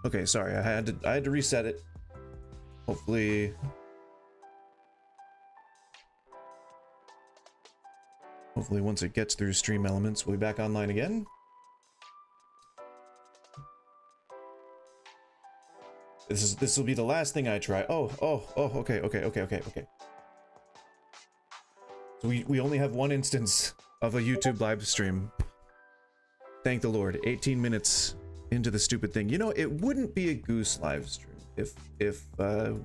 Okay, sorry, I had to reset it. Hopefully once it gets through Stream Elements, we'll be back online again. This will be the last thing I try. Oh, okay. So we only have one instance of a YouTube live stream. Thank the Lord. 18 minutes into the stupid thing. You know, it wouldn't be a Goose live stream if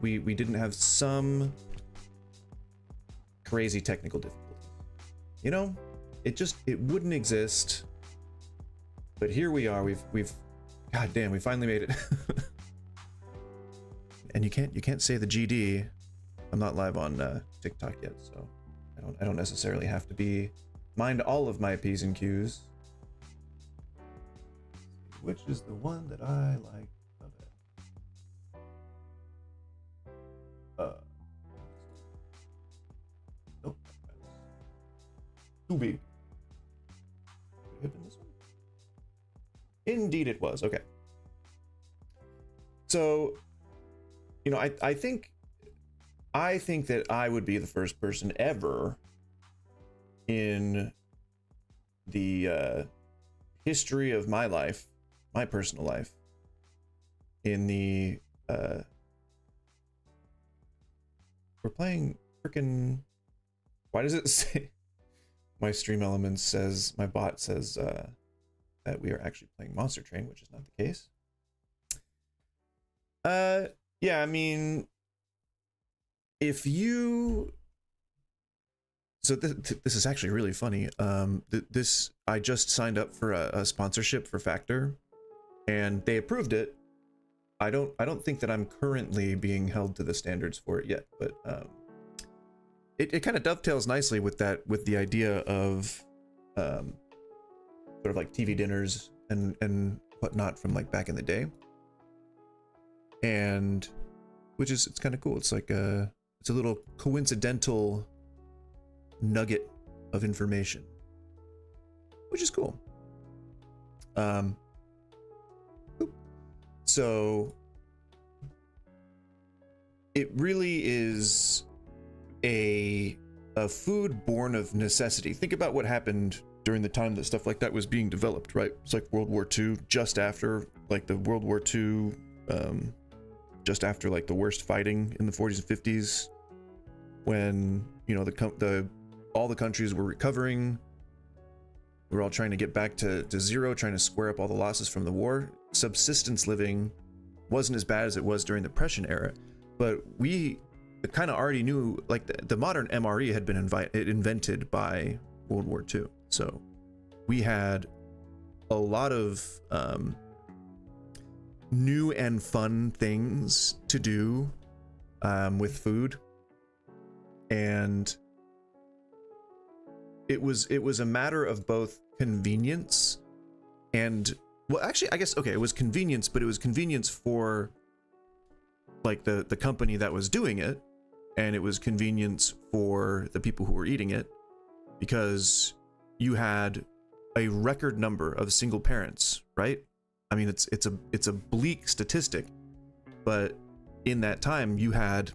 we didn't have some crazy technical difficulty. You know, it wouldn't exist. But here we are. We've God damn, we finally made it. And you can't say the GD. I'm not live on TikTok yet, so I don't necessarily have to mind all of my P's and Q's. Which is the one that I like of it? Nope. Too big. Hip in this one? Indeed it was. Okay. So, you know, I think that I would be the first person ever in the history of my life, my personal life, in the we're playing frickin', why does it say my Stream Elements says, my bot says that we are actually playing Monster Train, which is not the case. Yeah, I mean, if you, so this is actually really funny. I just signed up for a sponsorship for Factor, and they approved it. I don't think that I'm currently being held to the standards for it yet, but it kind of dovetails nicely with the idea of sort of like TV dinners and whatnot from like back in the day. And it's kind of cool. It's like it's a little coincidental nugget of information, which is cool. So it really is a food born of necessity. Think about what happened during the time that stuff like that was being developed, right? It's like World War II, just after like the World War II, just after like the worst fighting in the 40s and 50s, when, you know, all the countries were recovering. We were all trying to get back to zero, trying to square up all the losses from the war. Subsistence living wasn't as bad as it was during the Depression era, but we kind of already knew, like, the modern MRE had been invented by World War II. So we had a lot of new and fun things to do with food, and it was a matter of both convenience and, well, actually, I guess, okay, it was convenience, but it was convenience for like the company that was doing it, and it was convenience for the people who were eating it, because you had a record number of single parents, right? I mean, it's a bleak statistic, but in that time you had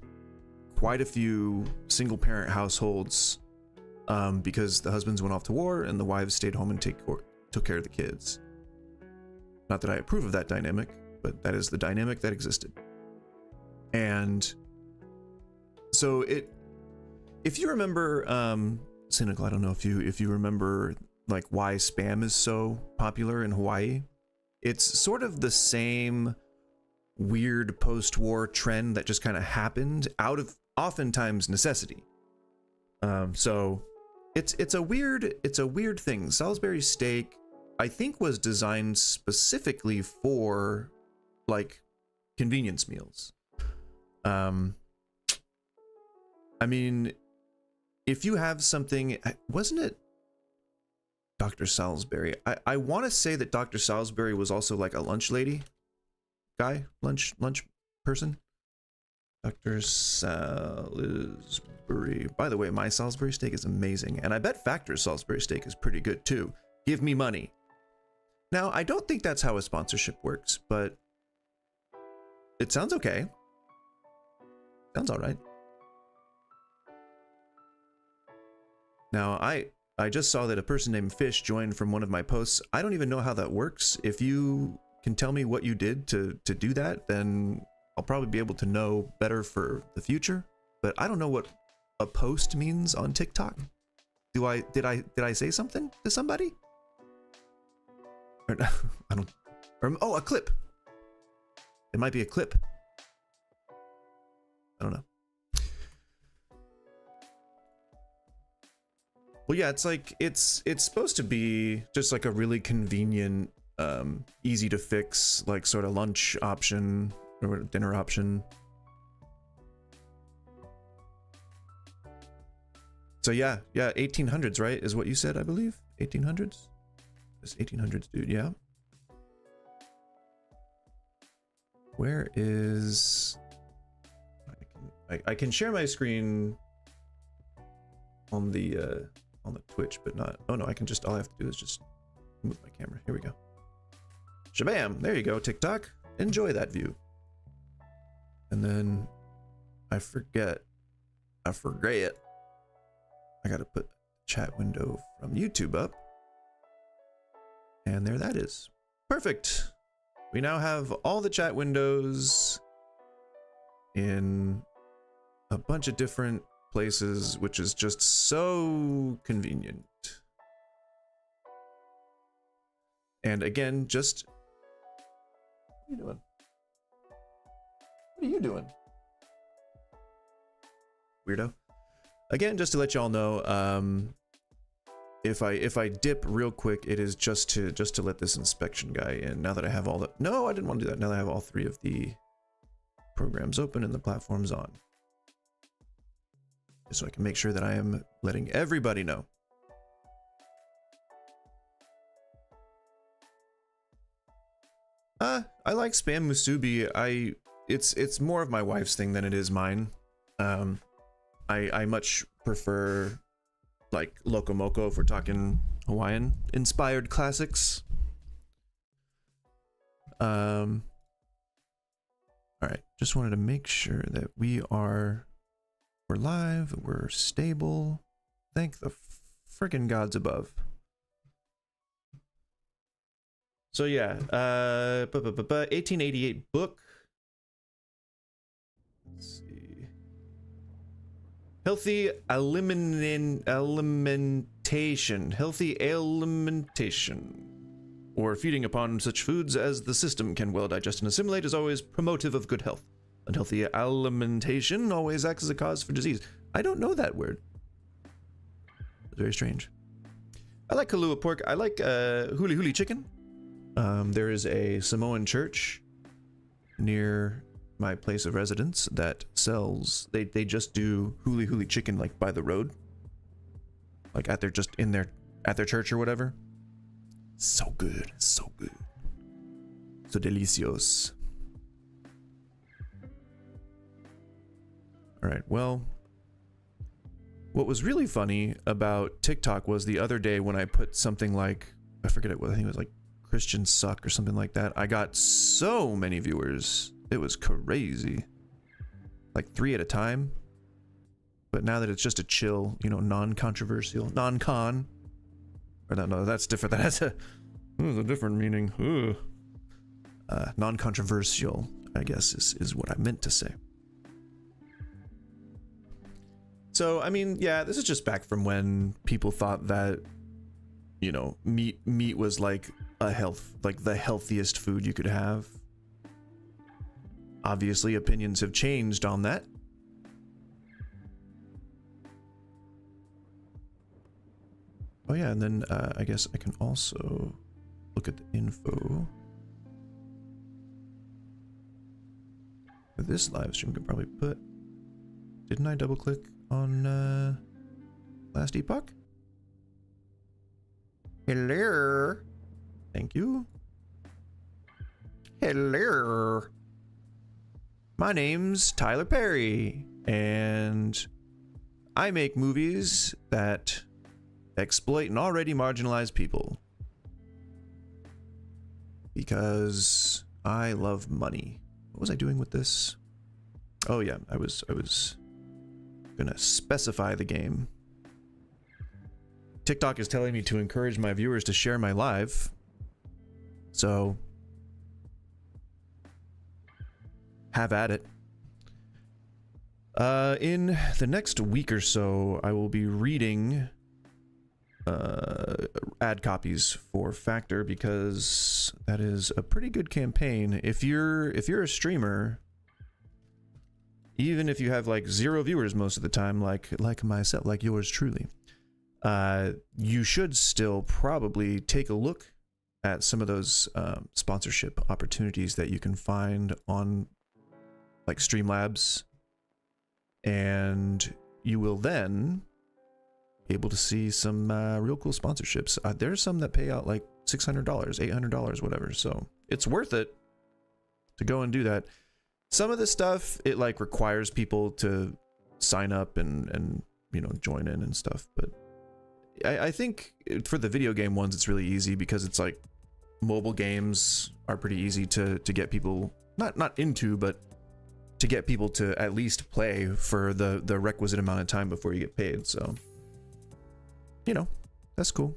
quite a few single parent households, because the husbands went off to war and the wives stayed home and took care of the kids. Not that I approve of that dynamic, but that is the dynamic that existed. And so if you remember, Cynical, I don't know if you remember like why spam is so popular in Hawaii. It's sort of the same weird post-war trend that just kind of happened out of oftentimes necessity. So it's a weird thing. Salisbury steak, I think, was designed specifically for like convenience meals. I mean, if you have something, wasn't it Dr. Salisbury? I want to say that Dr. Salisbury was also like a lunch lady guy, lunch person. Dr. Salisbury. By the way, my Salisbury steak is amazing, and I bet Factor's Salisbury steak is pretty good too. Give me money. Now, I don't think that's how a sponsorship works, but It sounds okay. Sounds all right. Now, I just saw that a person named Fish joined from one of my posts. I don't even know how that works. If you can tell me what you did to do that, then I'll probably be able to know better for the future. But I don't know what a post means on TikTok. Did I say something to somebody? Or, I don't. Or, oh, a clip. It might be a clip. I don't know. Well, yeah, it's like it's supposed to be just like a really convenient, easy to fix, like sort of lunch option or dinner option. So yeah, 1800s, right? Is what you said, I believe. 1800s. This 1800s dude, yeah. Where is? I can share my screen on the Twitch, but not. Oh no, I can just. All I have to do is just move my camera. Here we go. Shabam! There you go, TikTok. Enjoy that view. And then I forget. I gotta put the chat window from YouTube up. And there that is. Perfect. We now have all the chat windows in a bunch of different places, which is just so convenient. And again, just what are you doing? What are you doing? Weirdo. Again, just to let y'all know, if I dip real quick, it is just to let this inspection guy in. Now that I have all the no, I didn't want to do that. Now that I have all three of the programs open and the platforms on, so I can make sure that I am letting everybody know. I like spam musubi. It's more of my wife's thing than it is mine. I much prefer like Loco Moco if we're talking Hawaiian inspired classics. All right, just wanted to make sure that we're live, we're stable. Thank the friggin' gods above. So yeah, 1888 book. Let's see. Healthy alimentation. Healthy alimentation. Or feeding upon such foods as the system can well digest and assimilate is always promotive of good health. Unhealthy alimentation always acts as a cause for disease. I don't know that word. It's very strange. I like Kahlua pork. I like huli huli chicken. There is a Samoan church near my place of residence that sells, they just do huli huli chicken like by the road, like at their church or whatever. So good, so delicious. All right, well, what was really funny about TikTok was the other day when I put something like, I forget it, I think it was like Christians suck or something like that. I got so many viewers. It was crazy. Like 3 at a time. But now that it's just a chill, you know, non-controversial, non-con. Or no, that's different. That has a different meaning. Non-controversial, I guess, is what I meant to say. So, I mean, yeah, this is just back from when people thought that, you know, meat was like the healthiest food you could have. Obviously, opinions have changed on that. Oh yeah, and then I guess I can also look at the info. For this live stream, could probably put. Didn't I double click on last Epoch? Hello. Thank you. Hello. My name's Tyler Perry, and I make movies that exploit an already marginalized people. Because I love money. what was I doing with this? Oh yeah, I was gonna specify the game. TikTok is telling me to encourage my viewers to share my live. So have at it. In the next week or so, I will be reading ad copies for Factor, because that is a pretty good campaign. If you're a streamer, even if you have like 0 viewers most of the time, like myself, like yours truly, you should still probably take a look at some of those sponsorship opportunities that you can find on like Streamlabs, and you will then be able to see some real cool sponsorships. There's some that pay out like $600, $800, whatever, so it's worth it to go and do that. Some of the stuff, it like requires people to sign up and you know, join in and stuff, but I think for the video game ones it's really easy, because it's like mobile games are pretty easy to get people not into, but to get people to at least play for the requisite amount of time before you get paid. So, you know, that's cool.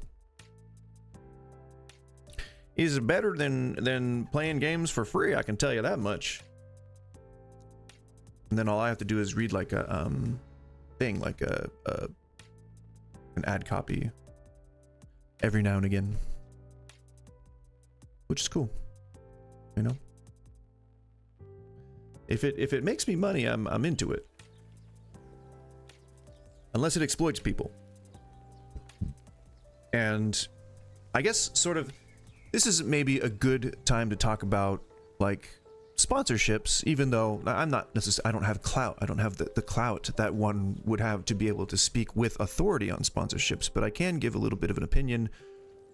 Is better than playing games for free, I can tell you that much. And then all I have to do is read like a thing, like an ad copy every now and again, which is cool, you know. If it makes me money, I'm into it, unless it exploits people. And I guess sort of this is maybe a good time to talk about like sponsorships, even though I'm not necessarily, I don't have clout. I don't have the clout that one would have to be able to speak with authority on sponsorships, but I can give a little bit of an opinion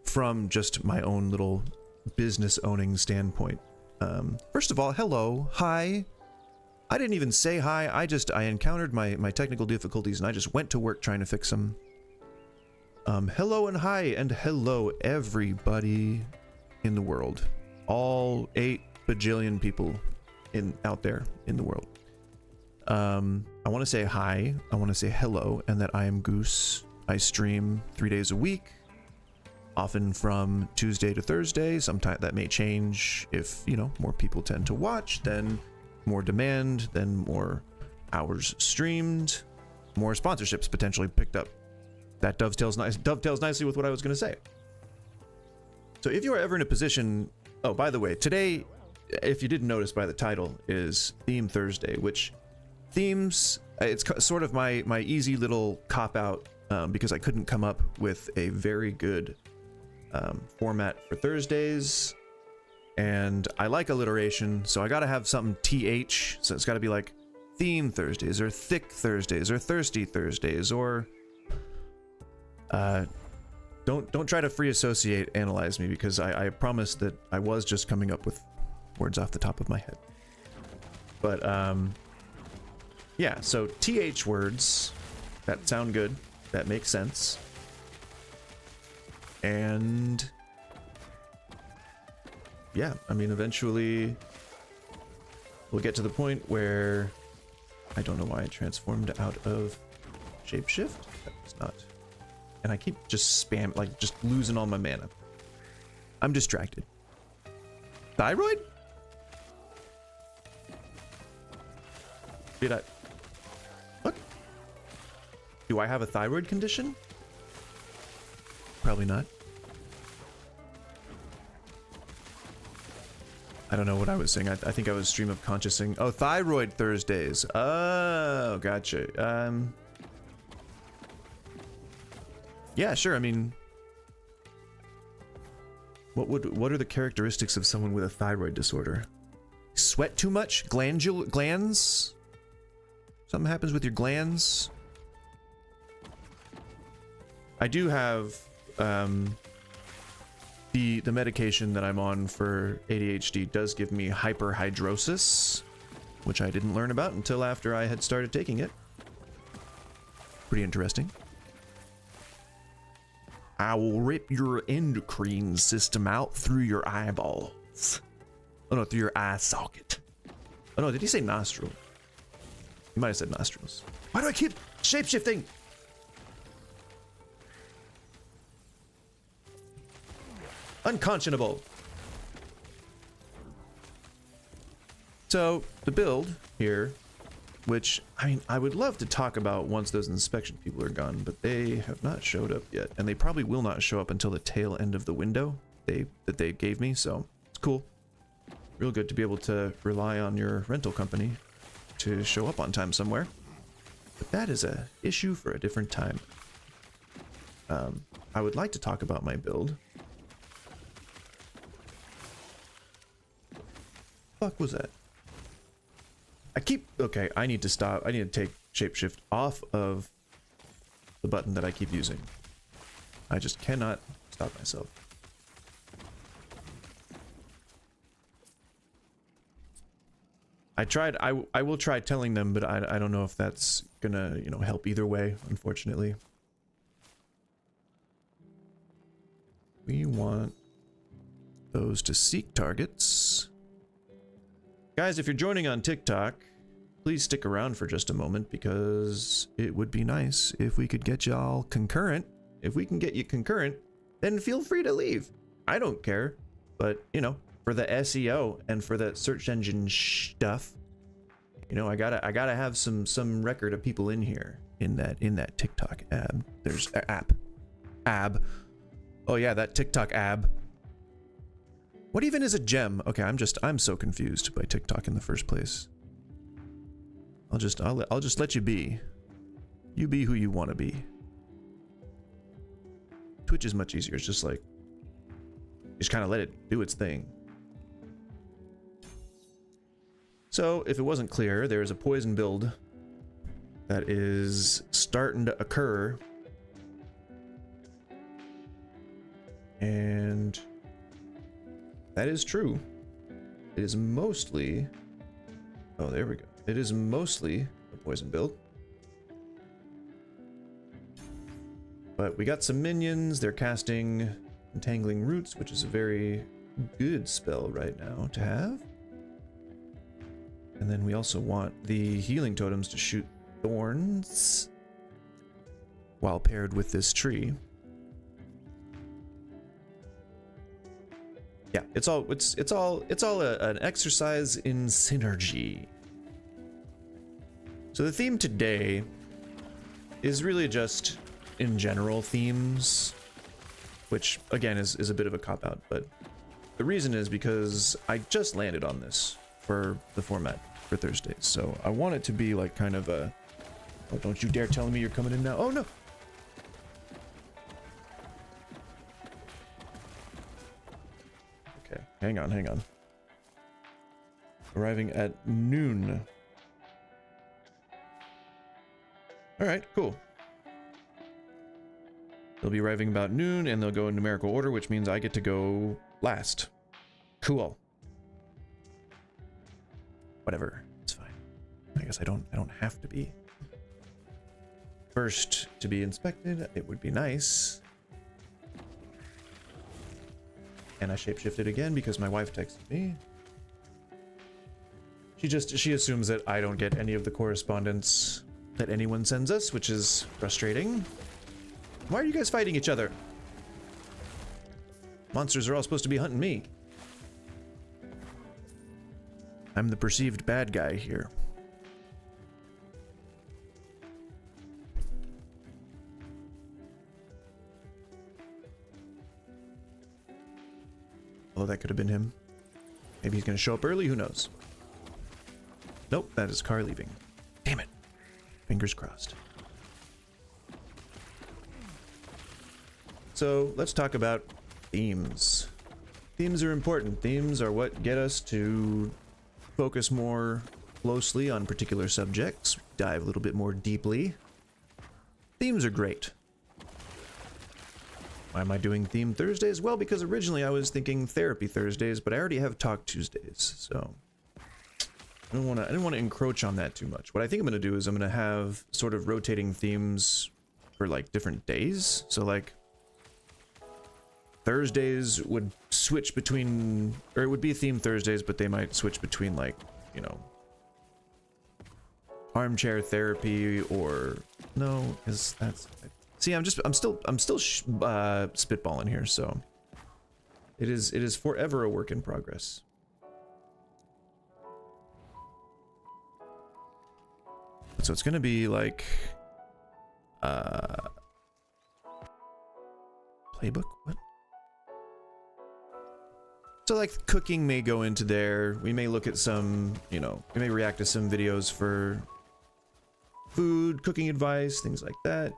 from just my own little business owning standpoint. First of all, hello, hi. I didn't even say hi. I encountered my technical difficulties and I just went to work trying to fix them. Hello and hi and hello everybody in the world. All 8 bajillion people out there in the world. I want to say hi, I want to say hello, and that I am Goose. I stream 3 days a week, often from Tuesday to Thursday. Sometimes that may change if, you know, more people tend to watch, then more demand, then more hours streamed, more sponsorships potentially picked up. That dovetails nicely with what I was going to say. So if you are ever in a position, oh, by the way, today, if you didn't notice by the title, is Theme Thursday, which themes, it's sort of my easy little cop-out, because I couldn't come up with a very good format for Thursdays, and I like alliteration, so I gotta have something TH, so it's gotta be like Theme Thursdays, or Thick Thursdays, or Thirsty Thursdays, or don't try to free associate analyze me, because I promise that I was just coming up with words off the top of my head. But yeah, so TH words that sound good, that make sense, and yeah, I mean, eventually we'll get to the point where I don't know why I transformed out of shapeshift. That was not. And I keep just like just losing all my mana. I'm distracted. Thyroid? Did I? What? Do I have a thyroid condition? Probably not. I don't know what I was saying. I think I was stream of consciousing. Oh, Thyroid Thursdays. Oh, gotcha. Yeah, sure. I mean, what are the characteristics of someone with a thyroid disorder? Sweat too much? Glands? Something happens with your glands? I do have the medication that I'm on for ADHD does give me hyperhidrosis, which I didn't learn about until after I had started taking it. Pretty interesting. I will rip your endocrine system out through your eyeballs. Oh no, through your eye socket. Oh no, did he say nostril? He might have said nostrils. Why do I keep shapeshifting? Unconscionable. So the build here, which I mean, I would love to talk about once those inspection people are gone, but they have not showed up yet, and they probably will not show up until the tail end of the window that they gave me. So it's cool, real good to be able to rely on your rental company to show up on time somewhere. But that is a issue for a different time. I would like to talk about my build. Fuck was that? Okay, I need to stop. I need to take shapeshift off of the button that I keep using. I just cannot stop myself. I tried. I will try telling them, but I don't know if that's gonna, you know, help either way, unfortunately. We want those to seek targets. Guys, if you're joining on TikTok, please stick around for just a moment, because it would be nice if we could get y'all concurrent. If we can get you concurrent, then feel free to leave. I don't care, but you know, for the SEO and for the search engine stuff, you know, I gotta have some record of people in here in that TikTok ab. There's ab. Oh yeah, that TikTok ab. What even is a gem? Okay, I'm so confused by TikTok in the first place. I'll just let you be. You be who you want to be. Twitch is much easier. It's just like, just kind of let it do its thing. So, if it wasn't clear, there is a poison build that is starting to occur. And that is true. It is mostly... Oh, there we go. It is mostly a poison build. But we got some minions. They're casting Entangling Roots, which is a very good spell right now to have. And then we also want the healing totems to shoot thorns while paired with this tree. Yeah, it's all an exercise in synergy. So the theme today is really just in general themes, which again is a bit of a cop-out, but the reason is because I just landed on this for the format for Thursdays. So I want it to be like kind of a, oh, don't you dare tell me you're coming in now. Oh no. Okay, hang on. Arriving at noon. All right, cool. They'll be arriving about noon, and they'll go in numerical order, which means I get to go last. Cool. Whatever, it's fine. I guess I don't have to be first to be inspected. It would be nice. And I shapeshifted again because my wife texted me. She assumes that I don't get any of the correspondence that anyone sends us, which is frustrating. Why are you guys fighting each other? Monsters are all supposed to be hunting me. I'm the perceived bad guy here. Oh, that could have been him. Maybe he's going to show up early, who knows? Nope, that is car leaving. Damn it. Fingers crossed. So, let's talk about themes. Themes are important. Themes are what get us to focus more closely on particular subjects, dive a little bit more deeply. Themes are great. Why am I doing Theme Thursdays? Well, because originally I was thinking Therapy Thursdays, but I already have Talk Tuesdays, so I didn't want to encroach on that too much. What I think I'm going to do is I'm going to have sort of rotating themes for like different days. So like Thursdays would switch between, or it would be Theme Thursdays, but they might switch between like, you know, armchair therapy, or no, because that's, see, I'm still spitballing here, so it is forever a work in progress. So it's gonna be like playbook, what? So like cooking may go into there. We may look at some, you know, we may react to some videos for food, cooking advice, things like that.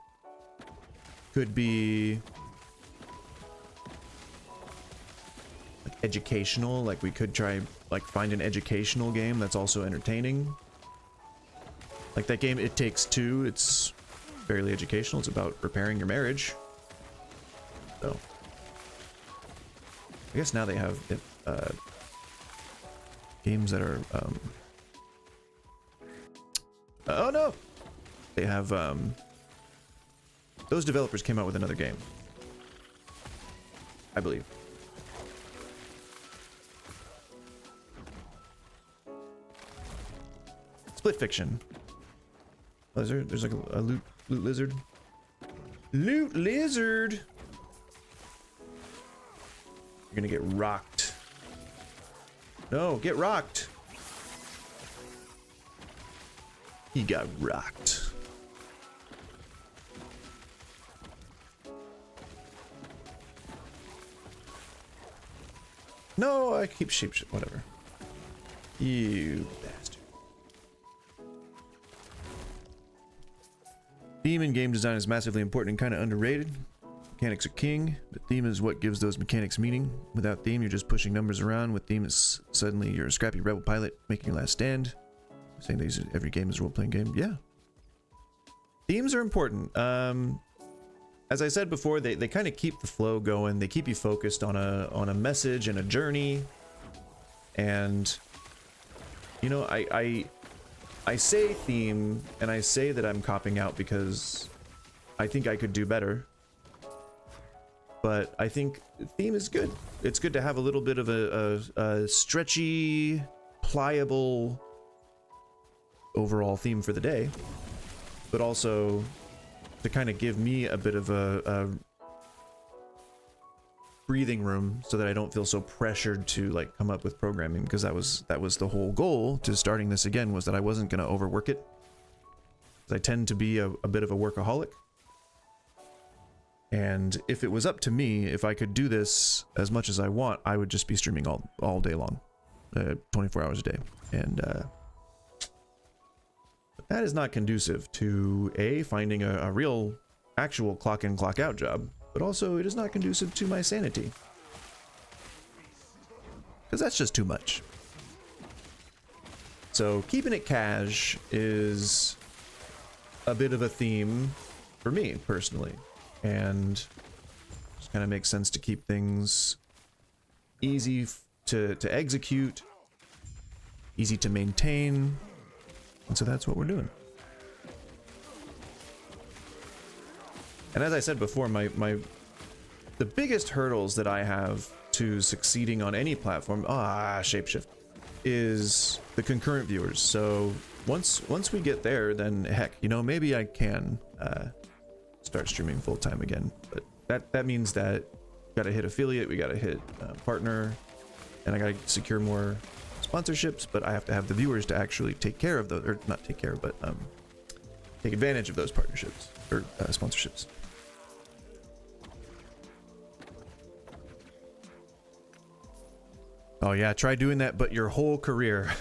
Could be like educational, like we could try like find an educational game that's also entertaining. Like that game It Takes Two, it's fairly educational. It's about repairing your marriage. So I guess now they have games that are oh no, they have those developers came out with another game, I believe. Split Fiction. Oh, there's like a loot lizard. Loot lizard. You're gonna get rocked. No, get rocked. He got rocked. No, I keep shape shit, whatever. You bastard. Theme in game design is massively important and kind of underrated. Mechanics are king, but theme is what gives those mechanics meaning. Without theme, you're just pushing numbers around. With theme, it's suddenly you're a scrappy rebel pilot making your last stand. Saying that every game is a role-playing game. Yeah. Themes are important. As I said before, they kind of keep the flow going. They keep you focused on a message and a journey. And you know, I say theme, and I say that I'm copping out because I think I could do better. But I think theme is good. It's good to have a little bit of a stretchy, pliable overall theme for the day, but also to kind of give me a bit of a breathing room so that I don't feel so pressured to like come up with programming, because that was the whole goal to starting this again, was that I wasn't going to overwork it. I tend to be a bit of a workaholic. And if it was up to me, if I could do this as much as I want, I would just be streaming all day long, 24 hours a day. And that is not conducive to finding a real actual clock in, clock out job, but also it is not conducive to my sanity, because that's just too much. So keeping it cash is a bit of a theme for me personally. And just kind of makes sense to keep things easy to execute, easy to maintain, and so that's what we're doing. And as I said before, the biggest hurdles that I have to succeeding on any platform, shapeshift, is the concurrent viewers. So once we get there, then heck, you know, maybe I can start streaming full time again. But that means that we gotta hit affiliate, we gotta hit partner, and I gotta secure more sponsorships. But I have to have the viewers to actually take care of those, or not take care, but take advantage of those partnerships or sponsorships. Oh yeah, try doing that, but your whole career.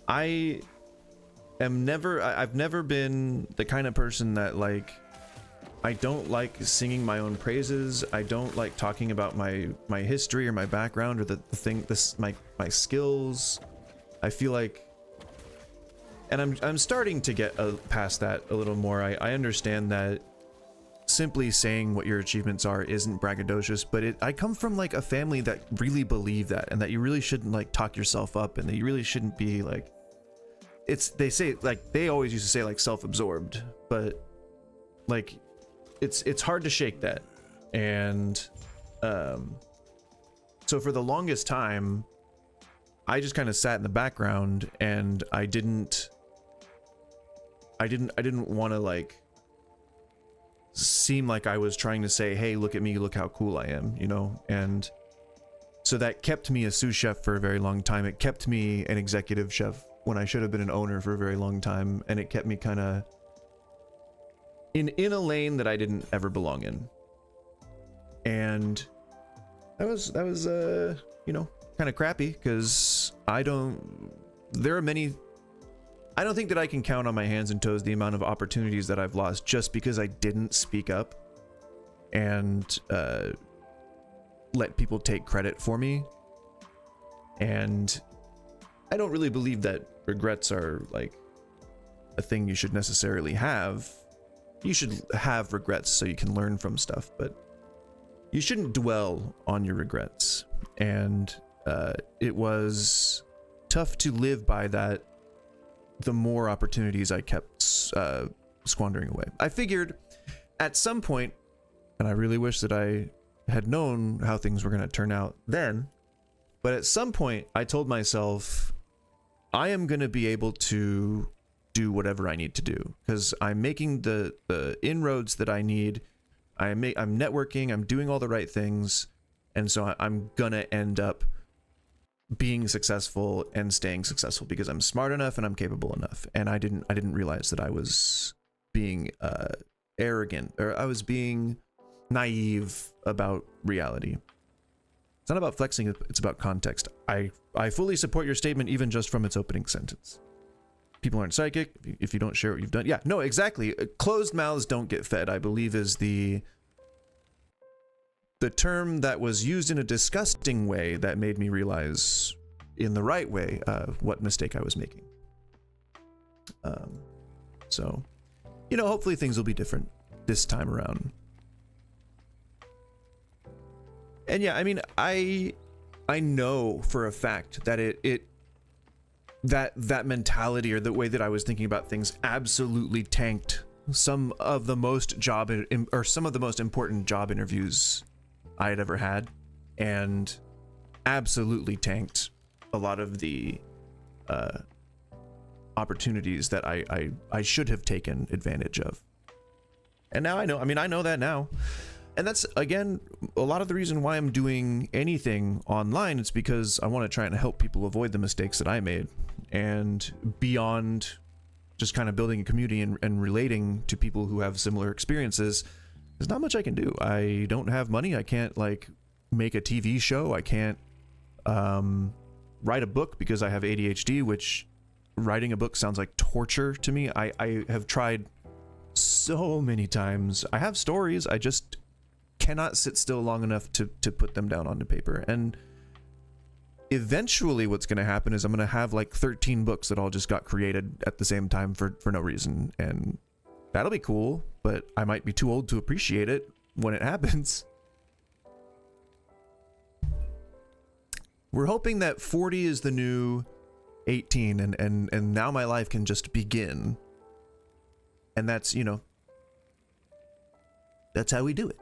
I've never been the kind of person that, like, I don't like singing my own praises. I don't like talking about my history or my background or my skills. I feel like, and I'm starting to get past that a little more. I understand that simply saying what your achievements are isn't braggadocious, but I come from like a family that really believe that, and that you really shouldn't like talk yourself up, and that you really shouldn't be like, they say, like, they always used to say like self-absorbed, but like it's hard to shake that. And so for the longest time I just kind of sat in the background, and I didn't I didn't want to like seem like I was trying to say, hey, look at me, look how cool I am, you know? And so that kept me a sous chef for a very long time. It kept me an executive chef when I should have been an owner for a very long time. And it kept me kind of in a lane that I didn't ever belong in. And that was you know, kind of crappy, because I don't think that I can count on my hands and toes the amount of opportunities that I've lost just because I didn't speak up and let people take credit for me. And I don't really believe that regrets are like a thing you should necessarily have. You should have regrets so you can learn from stuff, but you shouldn't dwell on your regrets. And it was tough to live by that the more opportunities I kept squandering away. I figured at some point, and I really wish that I had known how things were going to turn out then, but at some point I told myself I am going to be able to do whatever I need to do, because I'm making the inroads that I need. I'm networking, I'm doing all the right things, and so I'm gonna end up being successful and staying successful because I'm smart enough and I'm capable enough. And I didn't realize that I was being arrogant, or I was being naive about reality. It's not about flexing, it's about context. I fully support your statement, even just from its opening sentence. People aren't psychic if you don't share what you've done. Yeah, no, exactly. Closed mouths don't get fed, I believe, is the term that was used in a disgusting way that made me realize in the right way what mistake I was making. So, you know, hopefully things will be different this time around. And yeah, I mean, I know for a fact that that mentality, or the way that I was thinking about things, absolutely tanked some of the most important job interviews I had ever had, and absolutely tanked a lot of the opportunities that I should have taken advantage of. And now I know, I know that now. And that's, again, a lot of the reason why I'm doing anything online. It's because I want to try and help people avoid the mistakes that I made. And beyond just kind of building a community and relating to people who have similar experiences, there's not much I can do. I don't have money. I can't, like, make a TV show. I can't write a book because I have ADHD, which writing a book sounds like torture to me. I have tried so many times. I have stories. I just cannot sit still long enough to put them down onto paper. And eventually what's going to happen is I'm going to have like 13 books that all just got created at the same time for no reason. And that'll be cool, but I might be too old to appreciate it when it happens. We're hoping that 40 is the new 18, and now my life can just begin. And that's, you know, that's how we do it.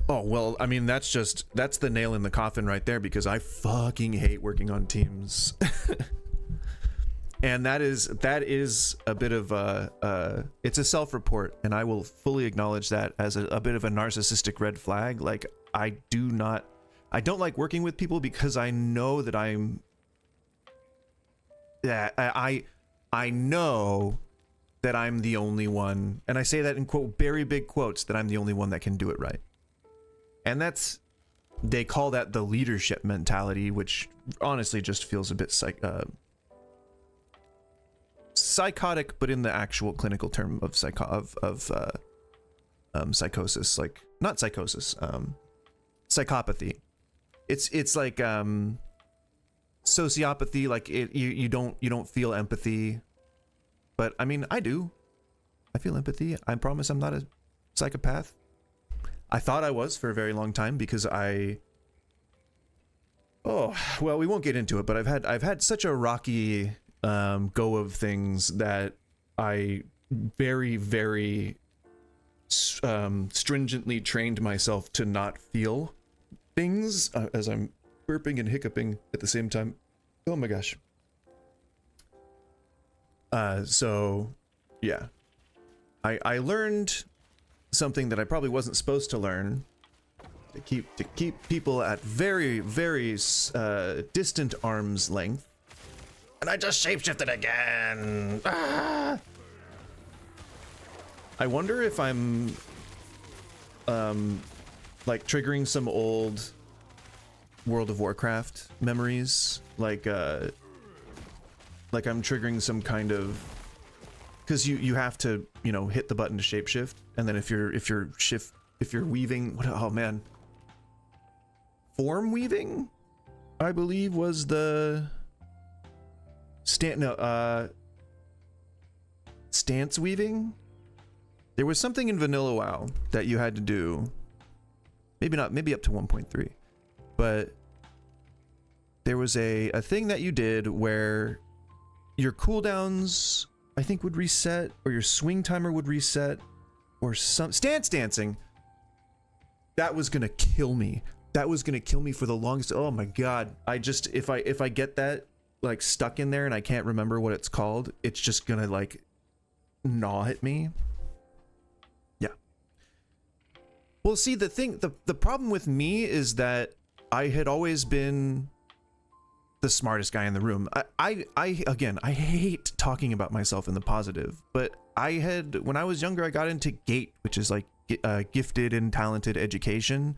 Oh, well, I mean, that's the nail in the coffin right there, because I fucking hate working on teams. And that is a bit of it's a self-report, and I will fully acknowledge that as a bit of a narcissistic red flag. Like, I don't like working with people because I know that I know that I'm the only one, and I say that in quote, very big quotes, that I'm the only one that can do it right. And they call that the leadership mentality, which honestly just feels a bit psychotic, but in the actual clinical term of psychosis, like not psychosis, psychopathy. It's like sociopathy, like you don't feel empathy, but I mean, I do. I feel empathy. I promise I'm not a psychopath. I thought I was for a very long time because we won't get into it, but I've had such a rocky go of things that I very, very stringently trained myself to not feel things, as I'm burping and hiccuping at the same time. Oh my gosh. So yeah, I learned something that I probably wasn't supposed to learn, to keep people at very distant arm's length. And I just shapeshifted again. Ah! I wonder if I'm like triggering some old World of Warcraft memories, like I'm triggering some kind of, because you have to, you know, hit the button to shapeshift, and then if you're weaving, oh man, form weaving, I believe was the stance weaving. There was something in Vanilla WoW that you had to do, maybe up to 1.3, but there was a thing that you did where your cooldowns, I think, would reset, or your swing timer would reset, or some stance dancing. That was gonna kill me. That was gonna kill me for the longest. Oh my god! I just, if I get that like stuck in there and I can't remember what it's called, it's just gonna like gnaw at me. Yeah. Well, see, the problem with me is that I had always been the smartest guy in the room. I hate talking about myself in the positive, but when I was younger, I got into GATE, which is like gifted and talented education.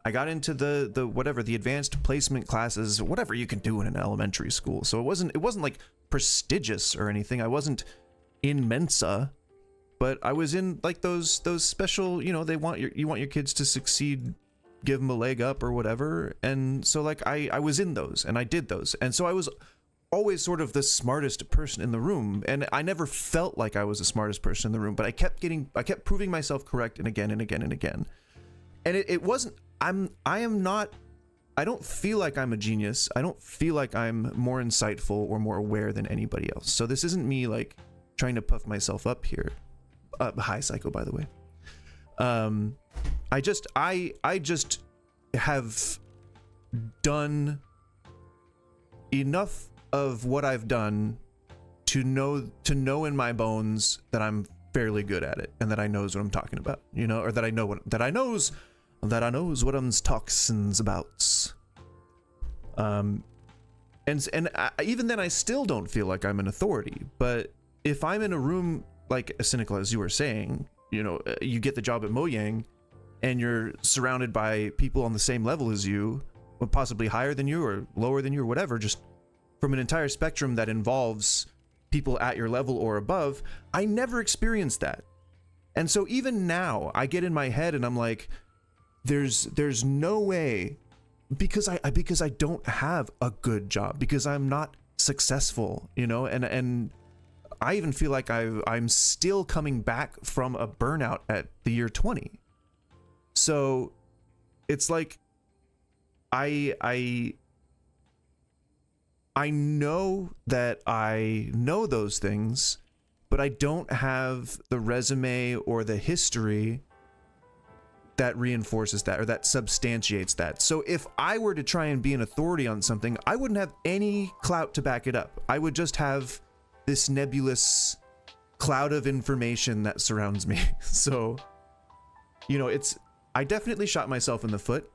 I got into the advanced placement classes, whatever you can do in an elementary school. So it wasn't like prestigious or anything. I wasn't in Mensa, but I was in like those special, you know, you want your kids to succeed, give them a leg up or whatever. And so like I was in those and I did those. And so I was always sort of the smartest person in the room, and I never felt like I was the smartest person in the room, but I kept proving myself correct, and again and again and again. And it wasn't, I don't feel like I'm a genius. I don't feel like I'm more insightful or more aware than anybody else. So this isn't me like trying to puff myself up here. Hi, Psycho, by the way. I just have done enough of what I've done to know in my bones that I'm fairly good at it, and that I knows what I'm talking about, you know, or that I knows what I'm talking about. And even then, I still don't feel like I'm an authority. But if I'm in a room like as cynical as you were saying, you know, you get the job at Mojang, and you're surrounded by people on the same level as you, or possibly higher than you or lower than you or whatever, just from an entire spectrum that involves people at your level or above. I never experienced that. And so even now I get in my head and I'm like, there's no way, because I don't have a good job, because I'm not successful, you know, and I even feel like I'm still coming back from a burnout at the year 20. So it's like I know that I know those things, but I don't have the resume or the history that reinforces that, or that substantiates that. So if I were to try and be an authority on something, I wouldn't have any clout to back it up. I would just have this nebulous cloud of information that surrounds me. So, you know, I definitely shot myself in the foot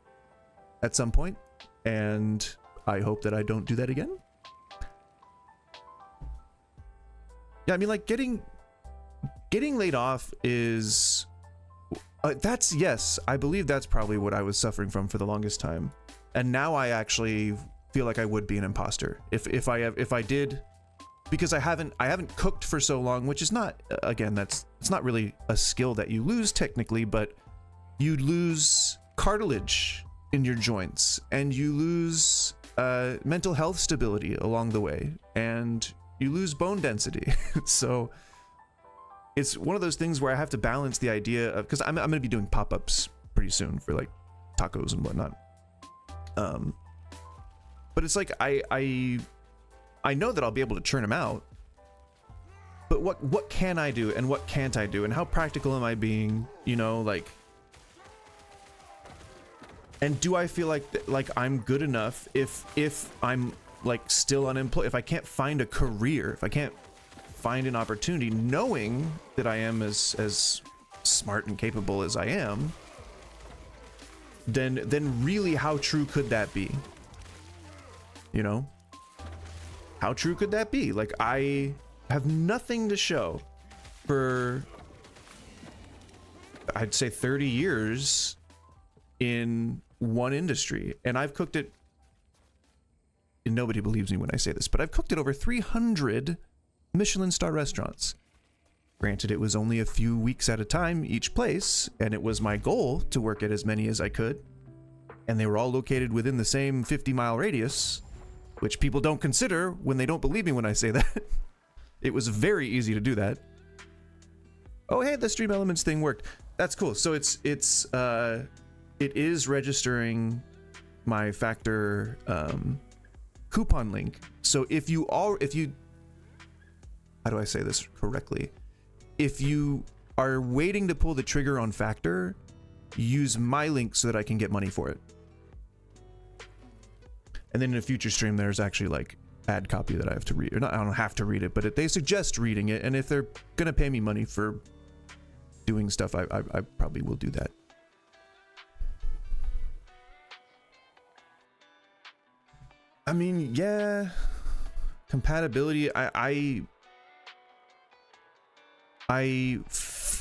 at some point, and I hope that I don't do that again. Yeah, I mean, like getting laid off is yes, I believe that's probably what I was suffering from for the longest time, and now I actually feel like I would be an imposter if I did, because I haven't cooked for so long, which is not, again, it's not really a skill that you lose technically, but you lose cartilage in your joints, and you lose mental health stability along the way, and you lose bone density. So it's one of those things where I have to balance the idea of, because I'm going to be doing pop-ups pretty soon for like tacos and whatnot. But it's like I know that I'll be able to churn them out, but what can I do and what can't I do, and how practical am I being, you know, like, and do I feel like I'm good enough if I'm like still unemployed, if I can't find a career, if I can't find an opportunity, knowing that I am as smart and capable as I am, then really how true could that be? You know? How true could that be? Like, I have nothing to show for, I'd say, 30 years in one industry, and I've cooked it, and nobody believes me when I say this, but I've cooked at over 300 Michelin star restaurants. Granted, it was only a few weeks at a time each place, and it was my goal to work at as many as I could, and they were all located within the same 50-mile radius, which people don't consider when they don't believe me when I say that. It was very easy to do that. Oh, hey, the Stream Elements thing worked. That's cool. So it is registering my Factor coupon link. So if you how do I say this correctly? If you are waiting to pull the trigger on Factor, use my link so that I can get money for it. And then in a future stream, there's actually like ad copy that I have to read, or not, I don't have to read it, but they suggest reading it. And if they're gonna pay me money for doing stuff, I probably will do that. I mean, yeah, compatibility. I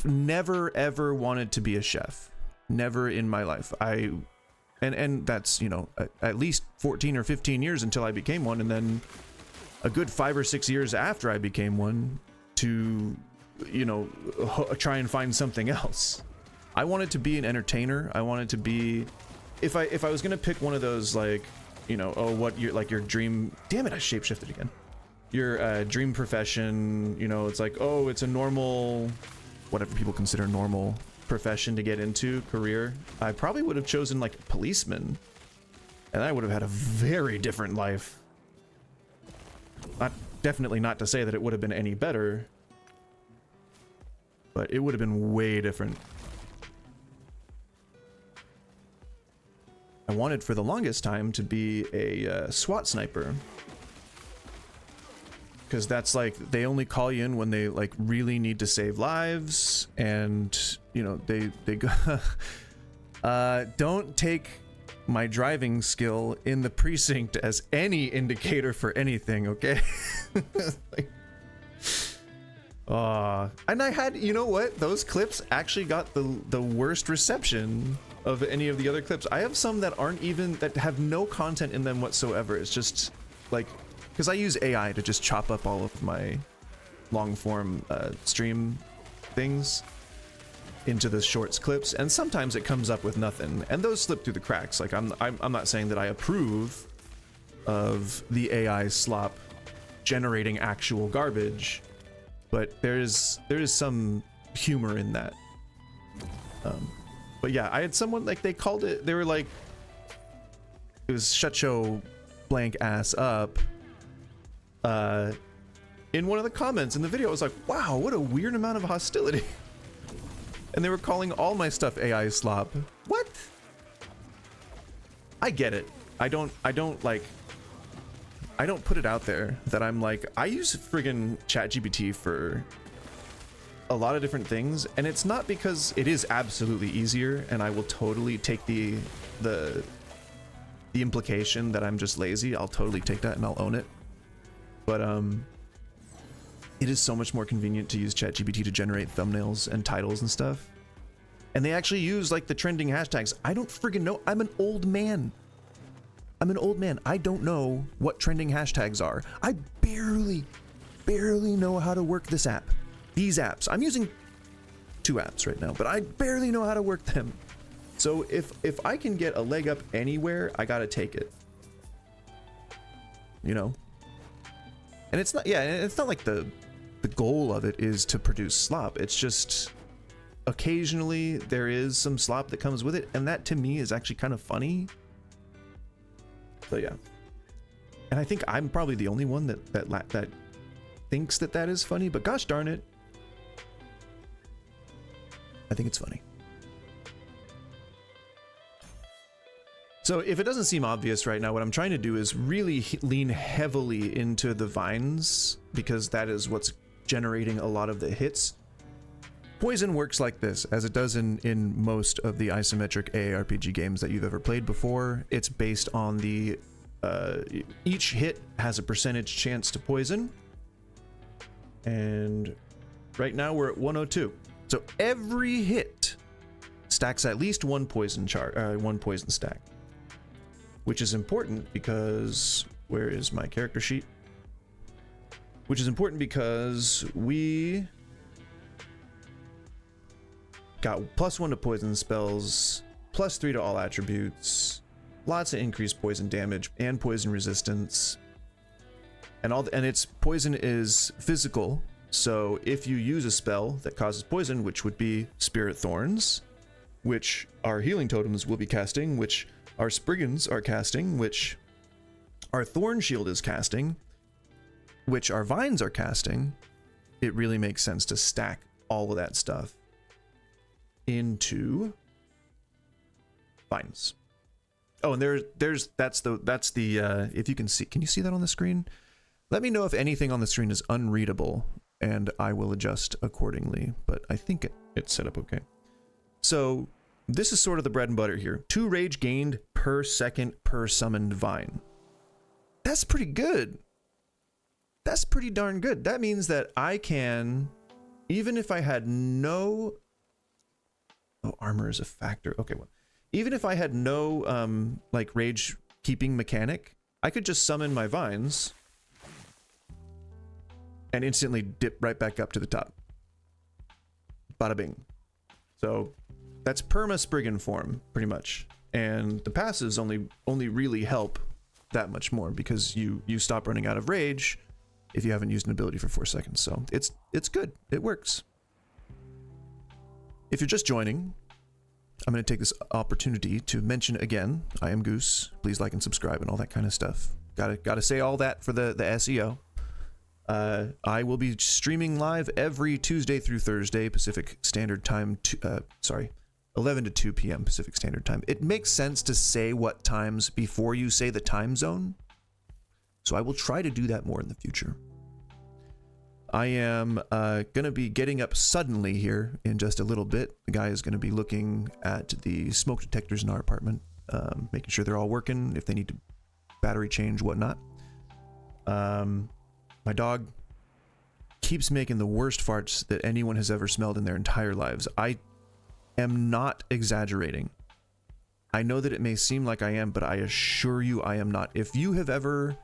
never ever wanted to be a chef. Never in my life. And that's, you know, at least 14 or 15 years until I became one, and then a good 5 or 6 years after I became one to, you know, try and find something else. I wanted to be an entertainer. I wanted to be, if I was gonna pick one of those, like, you know, oh, what your dream, damn it, I shapeshifted again. Your dream profession, you know, it's like, oh, it's a normal, whatever people consider normal profession to get into, career. I probably would have chosen like policeman, and I would have had a very different life. Definitely not to say that it would have been any better, but it would have been way different. I wanted for the longest time to be a SWAT sniper, because that's like, they only call you in when they like really need to save lives, and you know, they go don't take my driving skill in the precinct as any indicator for anything, okay? Like, and I had, you know what, those clips actually got the worst reception of any of the other clips. I have some that aren't even, that have no content in them whatsoever. It's just like, because I use AI to just chop up all of my long form stream things into the shorts clips, and sometimes it comes up with nothing, and those slip through the cracks. Like, I'm not saying that I approve of the AI slop generating actual garbage, but there is some humor in that. But yeah, I had someone, like, they called it, they were like, it was shut show blank ass up. In one of the comments in the video, I was like, wow, what a weird amount of hostility. And they were calling all my stuff AI slop. What? I get it. I don't put it out there that I'm like, I use friggin' ChatGPT for a lot of different things, and it's not because it is absolutely easier, and I will totally take the implication that I'm just lazy. I'll totally take that and I'll own it. But it is so much more convenient to use ChatGPT to generate thumbnails and titles and stuff. And they actually use like the trending hashtags. I don't friggin' know. I'm an old man. I don't know what trending hashtags are. I barely know how to work this app. These apps. I'm using 2 apps right now, but I barely know how to work them. So if I can get a leg up anywhere, I gotta take it. You know? And it's not, yeah, it's not like the goal of it is to produce slop. It's just occasionally there is some slop that comes with it, and that to me is actually kind of funny. So yeah. And I think I'm probably the only one that thinks that is funny, but gosh darn it, I think it's funny. So if it doesn't seem obvious right now, what I'm trying to do is really lean heavily into the vines, because that is what's generating a lot of the hits. Poison works like this, as it does in most of the isometric AARPG games that you've ever played before. It's based on the each hit has a percentage chance to poison, and right now we're at 102. So every hit stacks at least one poison stack, which is important because where is my character sheet? Which is important because we got +1 to poison spells, +3 to all attributes, lots of increased poison damage and poison resistance, and its poison is physical. So if you use a spell that causes poison, which would be Spirit Thorns, which our healing totems will be casting, which our Spriggans are casting, which our Thorn Shield is casting, which our Vines are casting, it really makes sense to stack all of that stuff into Vines. Oh, and that's the if you can you see that on the screen? Let me know if anything on the screen is unreadable, and I will adjust accordingly, but I think it's set up okay. So this is sort of the bread and butter here. 2 rage gained per second per summoned vine. That's pretty good. That's pretty darn good. That means that I can, even if I had no... Oh, armor is a factor. Okay, well, even if I had no like rage keeping mechanic, I could just summon my vines and instantly dip right back up to the top. Bada bing. So that's perma Spriggan form, pretty much. And the passives only really help that much more because you stop running out of rage if you haven't used an ability for 4 seconds. So it's good. It works. If you're just joining, I'm going to take this opportunity to mention again, I am Goose. Please like and subscribe and all that kind of stuff. Gotta say all that for the SEO. I will be streaming live every Tuesday through Thursday Pacific Standard Time. 11 to 2 p.m. Pacific Standard Time. It makes sense to say what times before you say the time zone, so I will try to do that more in the future. I am going to be getting up suddenly here in just a little bit. The guy is going to be looking at the smoke detectors in our apartment, making sure they're all working, if they need to battery change, whatnot. My dog keeps making the worst farts that anyone has ever smelled in their entire lives. I am not exaggerating. I know that it may seem like I am, but I assure you I am not. If you've ever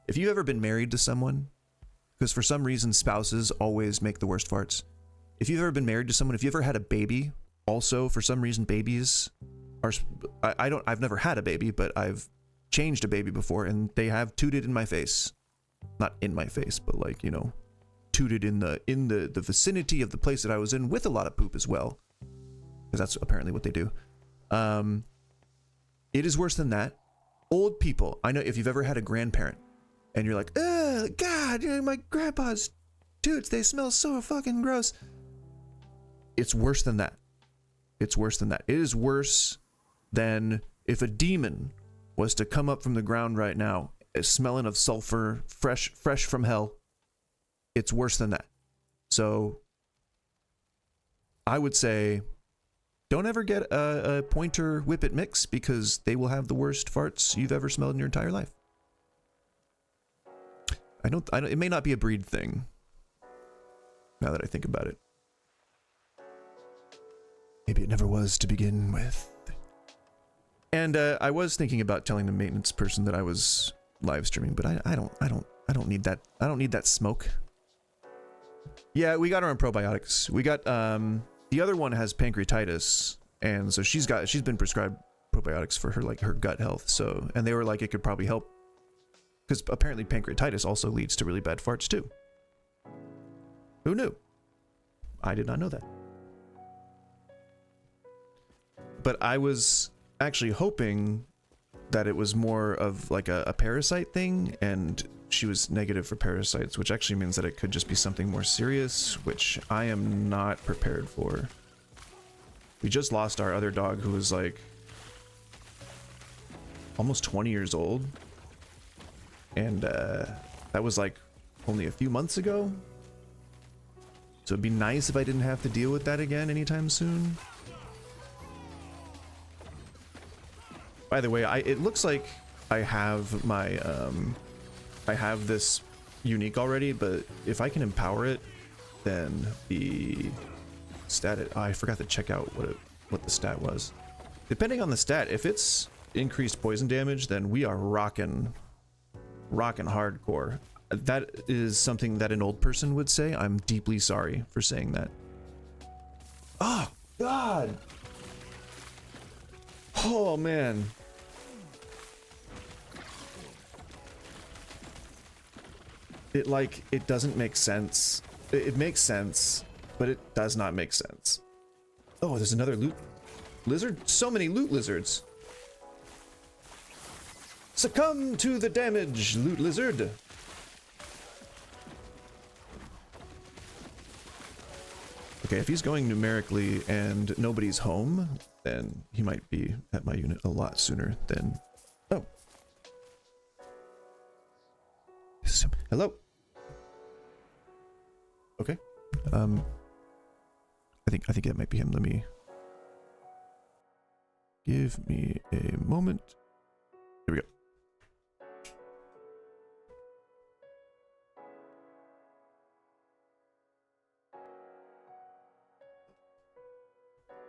been married to someone, because for some reason spouses always make the worst farts. If you've ever been married to someone, if you ever had a baby, also for some reason babies are, I've never had a baby, but I've changed a baby before and they have tooted in my face. Not in my face, but like, you know, tooted in the vicinity of the place that I was in with a lot of poop as well. Because that's apparently what they do. It is worse than that. Old people, I know if you've ever had a grandparent and you're like, oh God, my grandpa's toots, they smell so fucking gross. It's worse than that. It's worse than that. It is worse than if a demon was to come up from the ground right now, smelling of sulfur, fresh from hell. It's worse than that. So I would say don't ever get a pointer whippet mix because they will have the worst farts you've ever smelled in your entire life. I don't, it may not be a breed thing, now that I think about it. Maybe it never was to begin with. And I was thinking about telling the maintenance person that I was live streaming, but I don't need that. I don't need that smoke. Yeah, we got her on probiotics. We got the other one has pancreatitis, and so she's been prescribed probiotics for her gut health. So, and they were like it could probably help. Because apparently pancreatitis also leads to really bad farts too. Who knew? I did not know that. But I was actually hoping that it was more of like a parasite thing, and she was negative for parasites, which actually means that it could just be something more serious, which I am not prepared for. We just lost our other dog who was like almost 20 years old. And that was like only a few months ago. So it'd be nice if I didn't have to deal with that again anytime soon. By the way, it looks like I have my, I have this unique already, but if I can empower it, then the stat, I forgot to check out what the stat was. Depending on the stat, if it's increased poison damage, then we are rocking hardcore. That is something that an old person would say. I'm deeply sorry for saying that. Oh, God. Oh, man. It doesn't make sense. It makes sense, but it does not make sense. Oh, there's another loot lizard? So many loot lizards. Succumb to the damage, loot lizard. Okay, if he's going numerically and nobody's home, then he might be at my unit a lot sooner than... Oh. Hello. Okay. I think that might be him. Let me... Give me a moment. Here we go.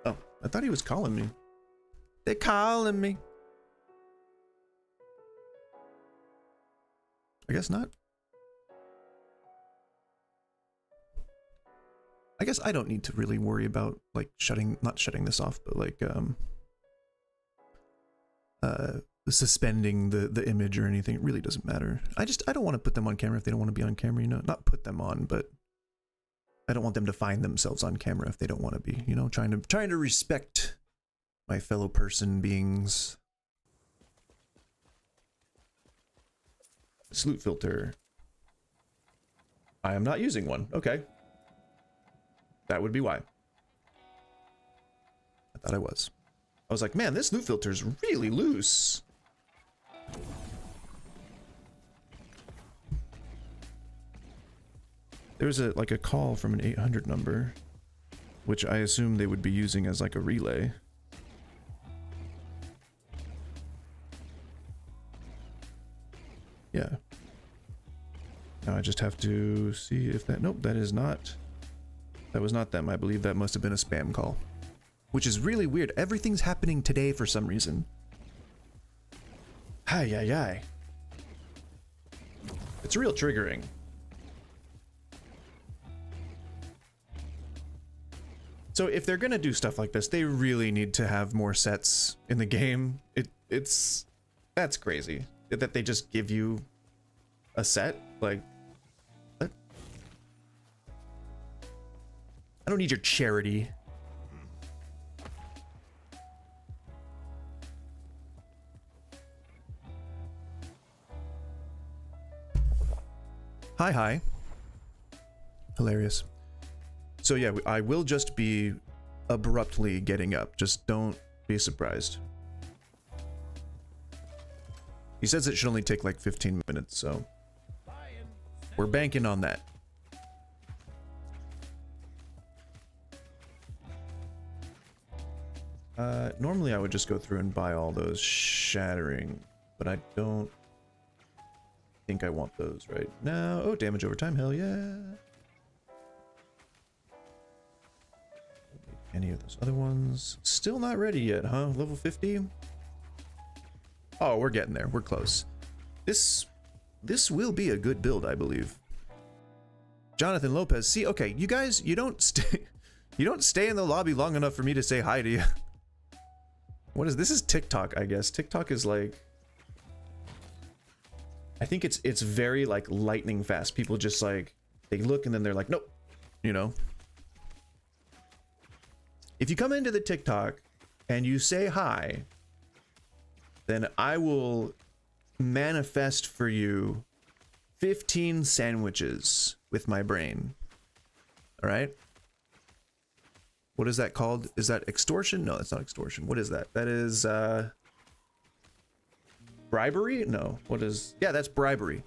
Oh, I thought he was calling me. They're calling me. I guess not. I guess I don't need to really worry about like not shutting this off, but like suspending the image or anything. It really doesn't matter. I don't want to put them on camera if they don't want to be on camera, you know, not put them on, but I don't want them to find themselves on camera if they don't want to be, you know, trying to respect my fellow person beings. Salute filter. I am not using one. Okay. That would be why. I thought I was. I was like, man, this loot filter is really loose. There's a call from an 800 number, which I assume they would be using as like a relay. Yeah. Now I just have to see if that... Nope, that is not... That was not them. I believe that must have been a spam call. Which is really weird. Everything's happening today for some reason. Hi, yi, yi. It's real triggering. So if they're gonna do stuff like this, they really need to have more sets in the game. That's crazy. That they just give you a set? Like, what? I don't need your charity. Hi. Hilarious. So yeah, I will just be abruptly getting up. Just don't be surprised. He says it should only take like 15 minutes, so we're banking on that. Normally I would just go through and buy all those shattering, but I don't think I want those right now. Oh, damage over time, hell yeah. Any of those other ones? Still not ready yet, huh? Level 50? Oh, we're getting there. We're close. This will be a good build, I believe. Jonathan Lopez. See, okay, you guys, you don't stay in the lobby long enough for me to say hi to you. What is this? Is TikTok, I guess. TikTok is like, I think it's very like lightning fast. People just like, they look and then they're like, nope, you know. If you come into the TikTok and you say hi, then I will manifest for you 15 sandwiches with my brain. All right? What is that called? Is that extortion? No, that's not extortion. What is that? That is bribery? No. What is... Yeah, that's bribery.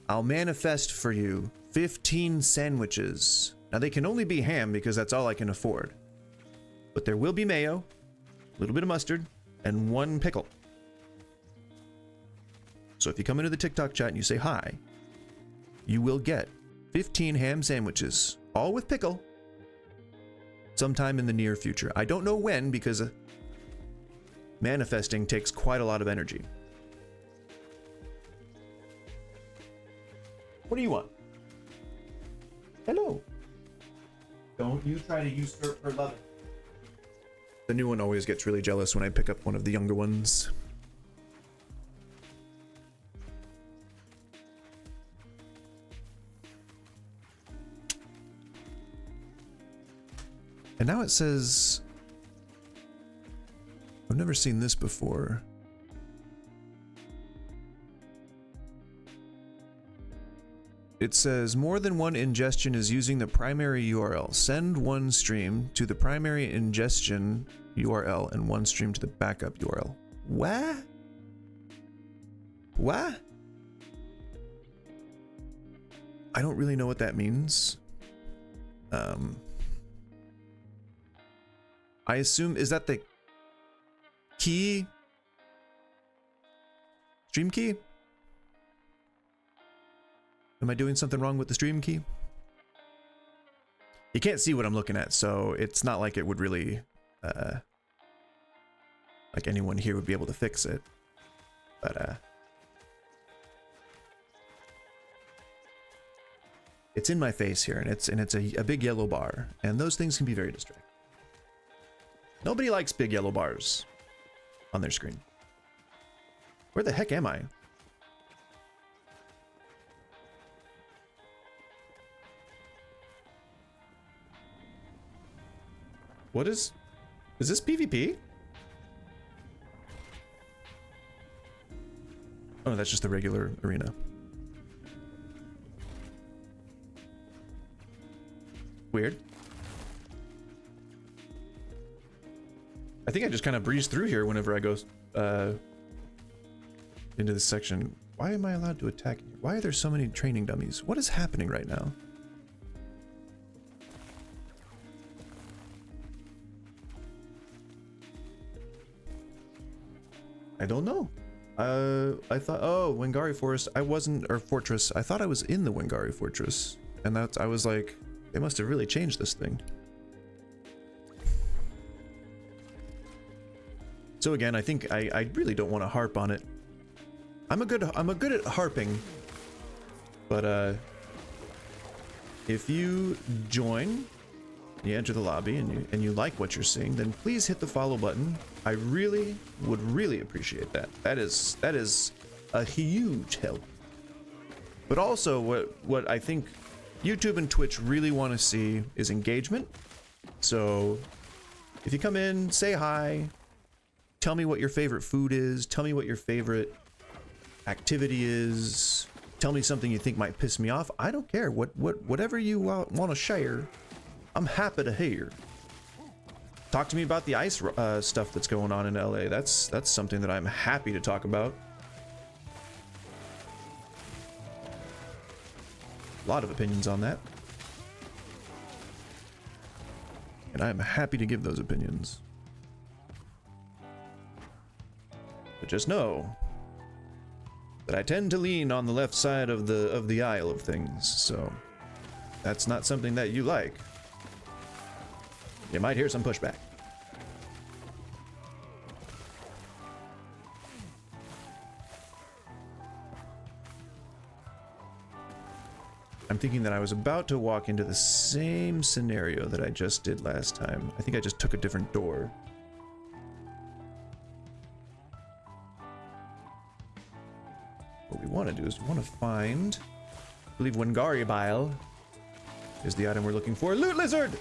I'll manifest for you 15 sandwiches Now they can only be ham because that's all I can afford. But there will be mayo, a little bit of mustard, and 1 pickle. So if you come into the TikTok chat and you say hi, you will get 15 ham sandwiches, all with pickle, sometime in the near future. I don't know when, because manifesting takes quite a lot of energy. What do you want? Hello. Don't you try to usurp her loving. The new one always gets really jealous when I pick up one of the younger ones. And now it says, I've never seen this before. It says more than one ingestion is using the primary URL. Send one stream to the primary ingestion URL and one stream to the backup URL. What? What? I don't really know what that means. I assume, is that the key? Stream key? Am I doing something wrong with the stream key? You can't see what I'm looking at, so it's not like it would really, like anyone here would be able to fix it. But, it's in my face here, and it's a big yellow bar, and those things can be very distracting. Nobody likes big yellow bars on their screen. Where the heck am I? What is this PvP? Oh, that's just the regular arena. Weird. I think I just kind of breeze through here whenever I go into this section. Why am I allowed to attack? Why are there so many training dummies? What is happening right now? I don't know. I thought, oh, Wingari Forest. I wasn't, or Fortress. I thought I was in the Wingari Fortress, and I was like, they must have really changed this thing. So again, I think I really don't want to harp on it. I'm a good at harping, but if you join, you enter the lobby, and you like what you're seeing, then please hit the follow button. I really would really appreciate that. That is a huge help. But also, what I think YouTube and Twitch really want to see is engagement. So if you come in, say hi, tell me what your favorite food is, tell me what your favorite activity is, tell me something you think might piss me off. I don't care. Whatever you want to share, I'm happy to hear. Talk to me about the ice stuff that's going on in LA. That's something that I'm happy to talk about. A lot of opinions on that. And I'm happy to give those opinions. But just know that I tend to lean on the left side of the aisle of things, so that's not something that you like. You might hear some pushback. I'm thinking that I was about to walk into the same scenario that I just did last time. I think I just took a different door. What we want to do is we want to find, I believe Wingari Bile is the item we're looking for. Loot Lizard!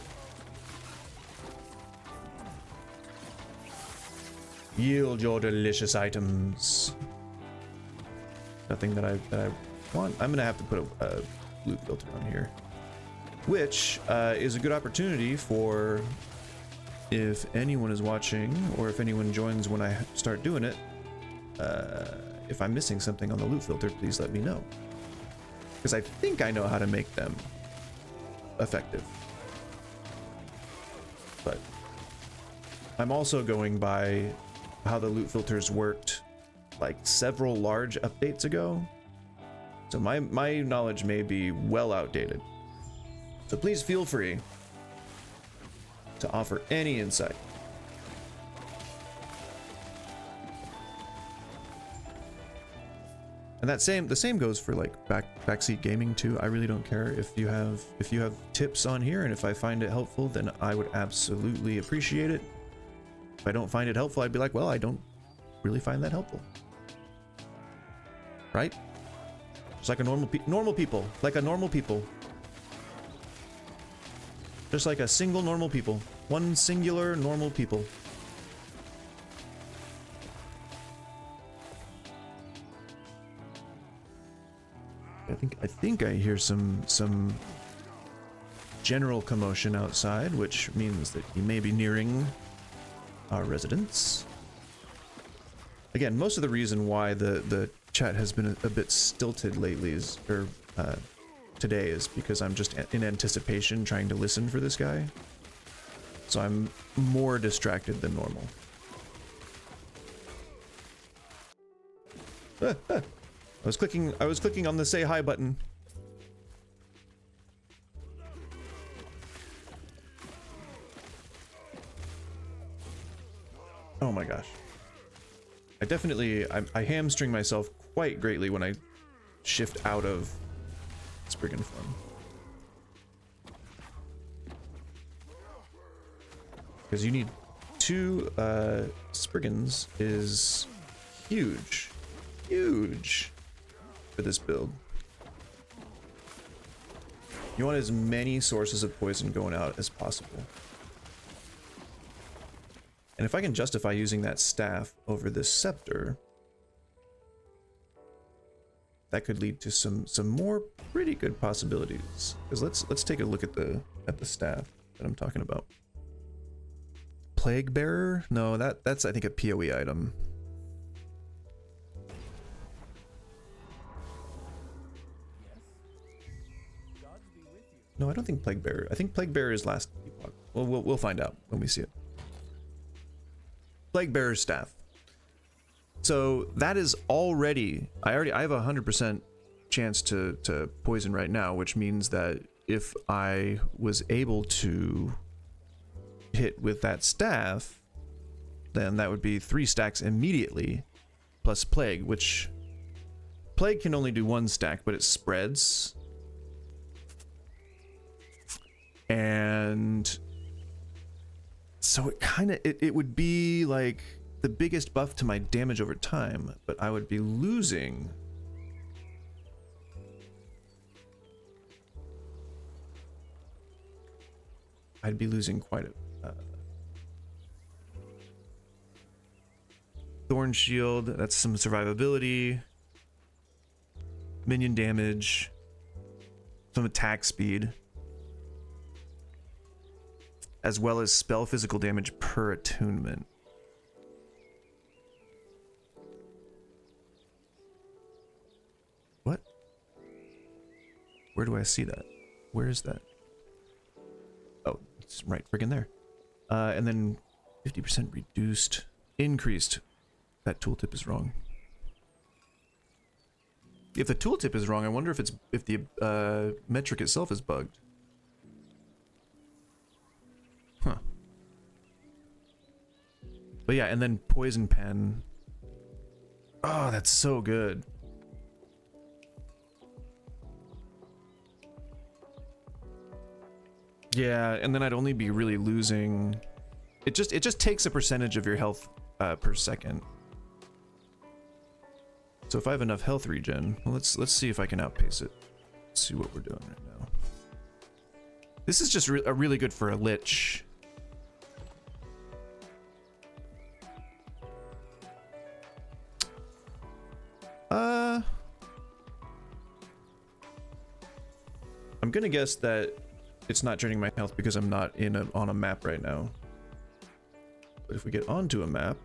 Yield your delicious items. Nothing that I want. I'm gonna have to put a loot filter on here, which is a good opportunity for, if anyone is watching or if anyone joins when I start doing it, if I'm missing something on the loot filter, please let me know, because I think I know how to make them effective. but I'm also going by how the loot filters worked like several large updates ago. So my knowledge may be well outdated. So please feel free to offer any insight. And the same goes for like backseat gaming too. I really don't care if you have tips on here, and if I find it helpful, then I would absolutely appreciate it. If I don't find it helpful, I'd be like, well, I don't really find that helpful. Right? Just like a normal people, like a normal people. Just like a single normal people, one singular normal people. I think I hear some general commotion outside, which means that he may be nearing our residence. Again, most of the reason why the chat has been a bit stilted lately today is because I'm just in anticipation trying to listen for this guy. So I'm more distracted than normal. I was clicking on the say hi button. Oh my gosh. I hamstring myself quite greatly when I shift out of Spriggan form. Because you need 2 Spriggans is huge. Huge for this build. You want as many sources of poison going out as possible. And if I can justify using that staff over this scepter, that could lead to some more pretty good possibilities. Because let's take a look at the staff that I'm talking about. Plague Bearer? No, that's I think a PoE item. No, I don't think Plague Bearer. I think Plague Bearer is last epoch. Well, we'll find out when we see it. Plague Bearer's staff. So that is already. I have a 100% chance to poison right now, which means that if I was able to hit with that staff, then that would be 3 stacks immediately, plus Plague, which Plague can only do 1 stack, but it spreads. And so it would be like the biggest buff to my damage over time, but I would be losing quite a Thorn Shield, that's some survivability, minion damage, some attack speed, as well as spell physical damage per attunement. What? Where do I see that? Where is that? Oh, it's right friggin' there. And then 50% reduced, increased. That tooltip is wrong. If the tooltip is wrong, I wonder if the metric itself is bugged. Huh. But yeah, and then Poison Pen. Oh, that's so good. Yeah, and then I'd only be really losing. It just takes a percentage of your health per second. So if I have enough health regen, well, let's see if I can outpace it. Let's see what we're doing right now. This is just really good for a lich. I'm gonna guess that it's not draining my health because I'm not on a map right now. But if we get onto a map,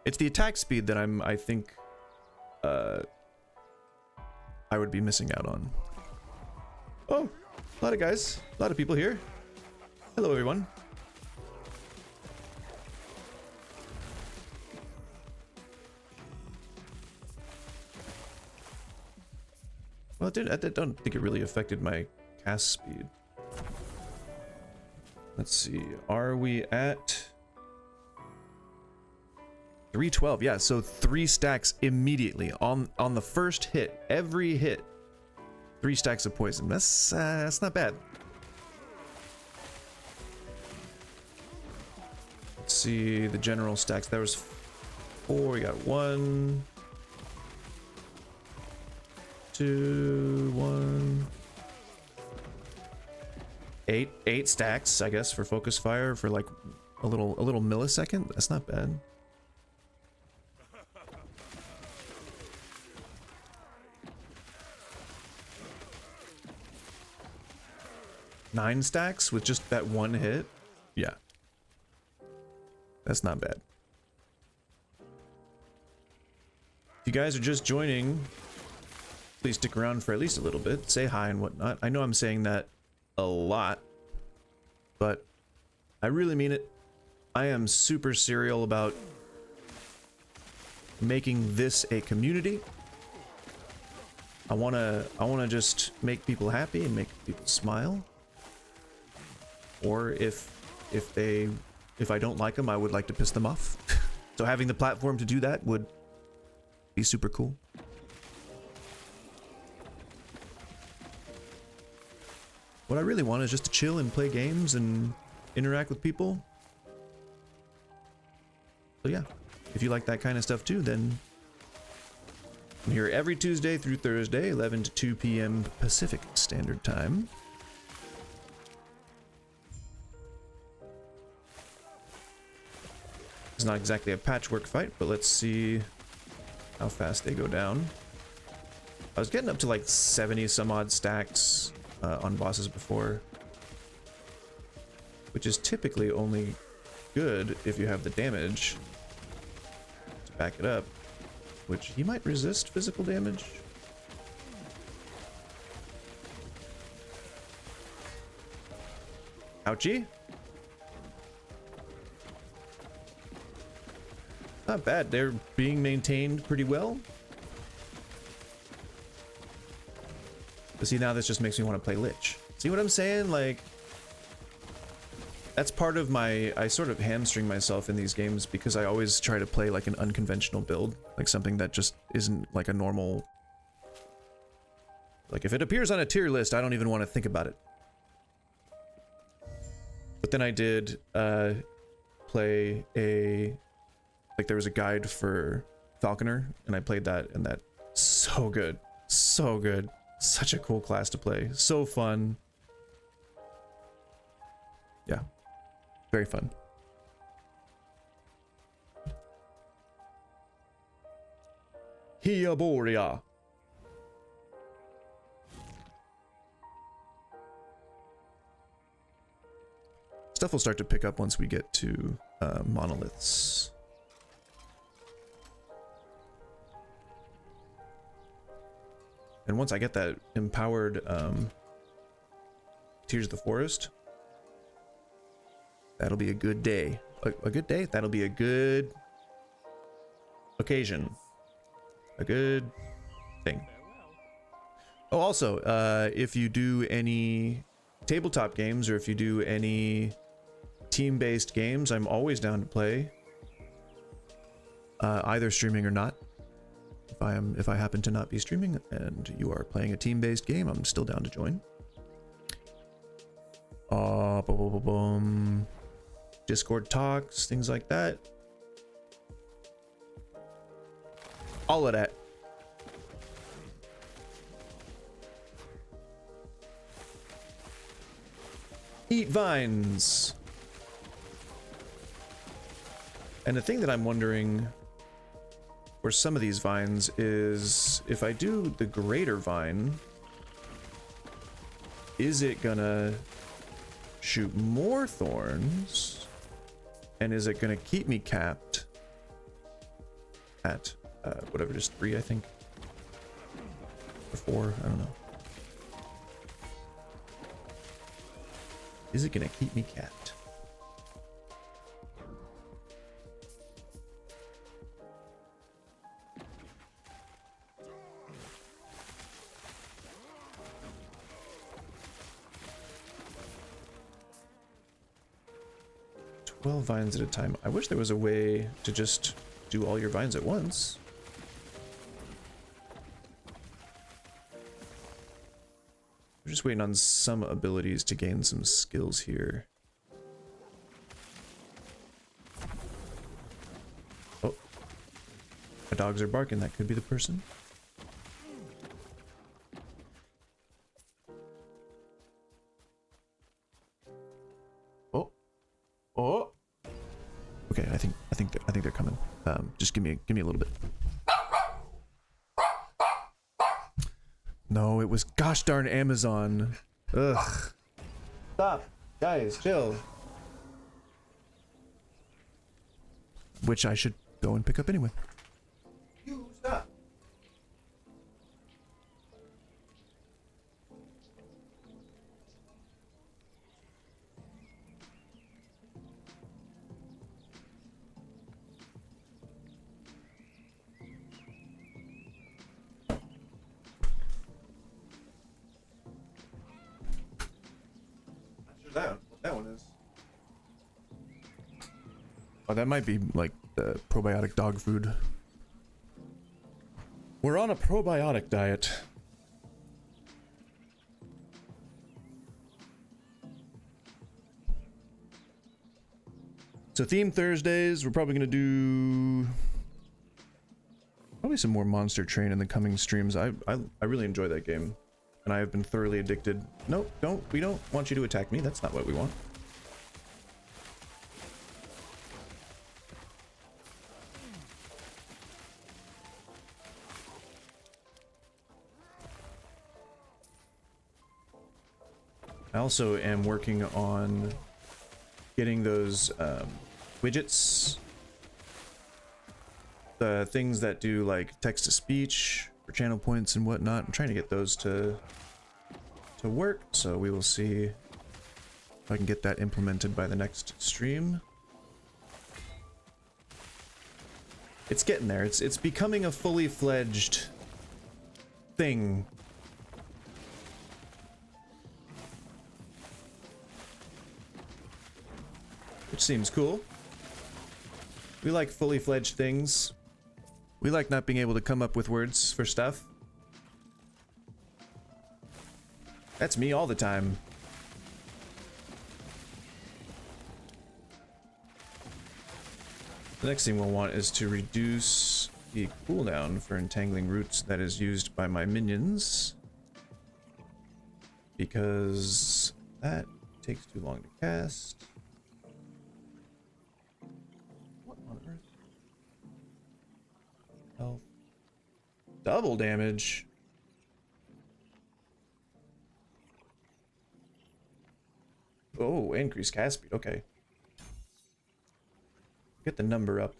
it's the attack speed that I think I would be missing out on. Oh, a lot of guys, a lot of people here. Hello, everyone. Well, I don't think it really affected my cast speed. Let's see. Are we at 312? Yeah, so 3 stacks immediately on the first hit. Every hit, 3 stacks of poison. That's not bad. Let's see the general stacks. There was 4. We got 1, 2, 1, 8 stacks, I guess, for focus fire for like a little millisecond. That's not bad. Nine stacks with just that one hit. Yeah, that's not bad. If you guys are just joining, please stick around for at least a little bit. Say hi and whatnot. I know I'm saying that a lot, but I really mean it. I am super serial about making this a community. I wanna just make people happy and make people smile. Or if I don't like them, I would like to piss them off. So having the platform to do that would be super cool. What I really want is just to chill and play games and interact with people. So yeah, if you like that kind of stuff too, then I'm here every Tuesday through Thursday, 11 to 2 p.m. Pacific Standard Time. It's not exactly a patchwork fight, but let's see how fast they go down. I was getting up to like 70 some odd stacks on bosses before, which is typically only good if you have the damage to back it up, which he might resist physical damage. Ouchie. Not bad. They're being maintained pretty well. But see, now this just makes me want to play Lich. See what I'm saying? Like, that's part of my... I sort of hamstring myself in these games because I always try to play like an unconventional build. Like something that just isn't like a normal... Like if it appears on a tier list, I don't even want to think about it. But then I did play a... Like there was a guide for Falconer, and I played that, and that's so good. So good. Such a cool class to play. So fun. Yeah. Very fun. Hiaboria. Stuff will start to pick up once we get to monoliths. And once I get that empowered Tears of the Forest, that'll be a good day. A good day? That'll be a good occasion. A good thing. Oh, also, if you do any tabletop games or if you do any team-based games, I'm always down to play. Either streaming or not. If I happen to not be streaming and you are playing a team-based game, I'm still down to join. Discord talks, things like that. All of that. Eat vines. And the thing that I'm wondering for some of these vines is if I do the greater vine, is it gonna shoot more thorns? And is it gonna keep me capped at whatever, just 3, I think, or 4, I don't know. Is it gonna keep me cat? Vines at a time. I wish there was a way to just do all your vines at once. We're just waiting on some abilities to gain some skills here. Oh, my dogs are barking. That could be the person. Oh, oh. Okay, I think they're coming. Just give me a little bit. No, it was gosh darn Amazon. Ugh. Stop, guys, chill. Which I should go and pick up anyway. You stop. That one is. Oh, that might be like the probiotic dog food. We're on a probiotic diet. So theme Thursdays, we're probably gonna do probably some more Monster Train in the coming streams. I really enjoy that game. And I have been thoroughly addicted. Nope, we don't want you to attack me. That's not what we want. I also am working on getting those widgets. The things that do like text to speech for channel points and whatnot. I'm trying to get those to work, so we will see if I can get that implemented by the next stream. It's getting there. It's becoming a fully fledged thing. Which seems cool. We like fully fledged things. We like not being able to come up with words for stuff. That's me all the time. The next thing we'll want is to reduce the cooldown for entangling roots that is used by my minions. Because that takes too long to cast. What on earth? Health. Double damage. Oh, increased cast speed. Okay. Get the number up.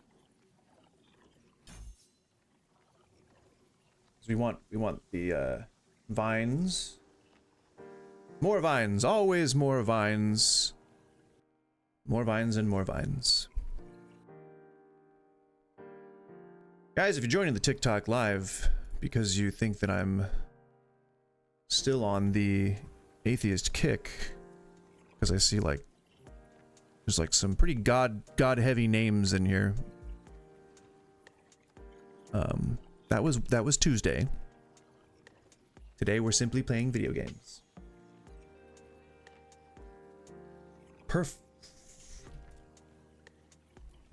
We want the vines. More vines, always more vines. More vines and more vines. Guys, if you're joining the TikTok live because you think that I'm still on the atheist kick, because I see like there's like some pretty god heavy names in here. That was Tuesday. Today we're simply playing video games.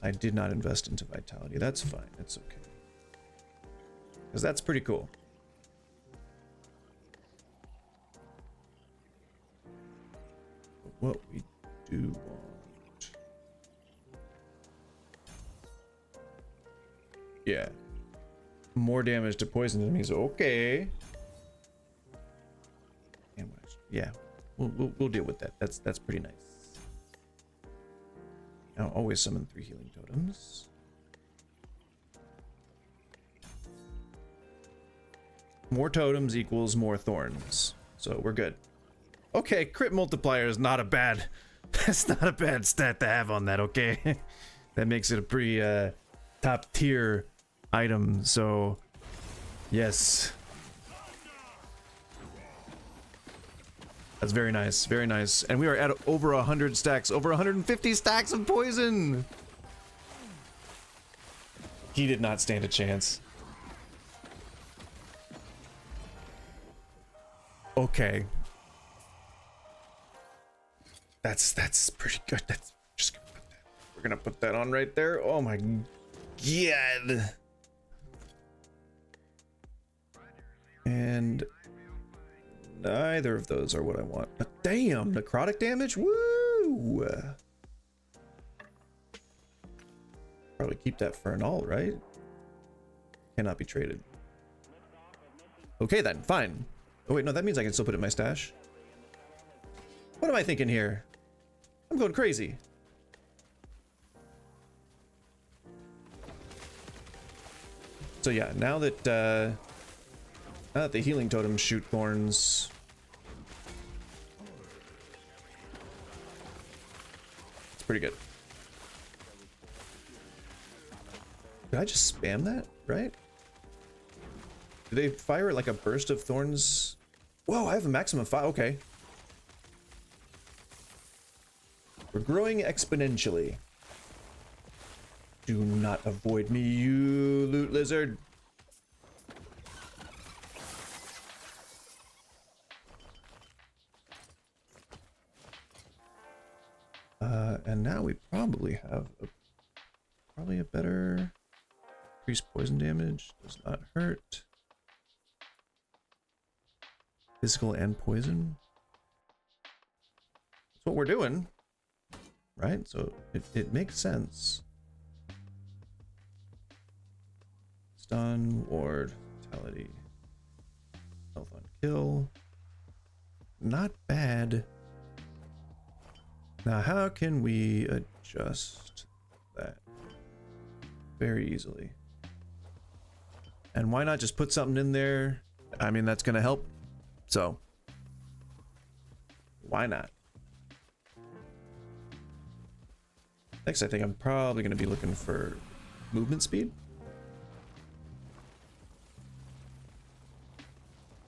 I did not invest into vitality. That's fine. It's okay. Because that's pretty cool. What we do want. Yeah. More damage to poison enemies. Okay. Yeah. We'll deal with that. That's pretty nice. Now always summon 3 healing totems. More totems equals more thorns. So we're good. Okay, crit multiplier is not a bad... That's not a bad stat to have on that, okay? That makes it a pretty top tier item, so... Yes. That's very nice, very nice. And we are at over 100 stacks, over 150 stacks of poison! He did not stand a chance. Okay. That's pretty good. That's just gonna put that. We're gonna put that on right there. Oh my god. And neither of those are what I want. But damn, necrotic damage? Woo! Probably keep that for an all, right? Cannot be traded. Okay then, fine. Oh wait, no, that means I can still put it in my stash. What am I thinking here? I'm going crazy. So yeah, now that the healing totems shoot thorns, it's pretty good. Did I just spam that? Right? Do they fire like a burst of thorns? Whoa, I have a maximum 5. Okay. We're growing exponentially. Do not avoid me, you loot lizard. And now we probably have a better increased poison damage. Does not hurt. Physical and poison. That's what we're doing. Right? So it makes sense. Stun, ward, vitality, health on kill. Not bad. Now how can we adjust that? Very easily. And why not just put something in there? I mean, that's gonna help. So why not? Next, I think I'm probably going to be looking for movement speed.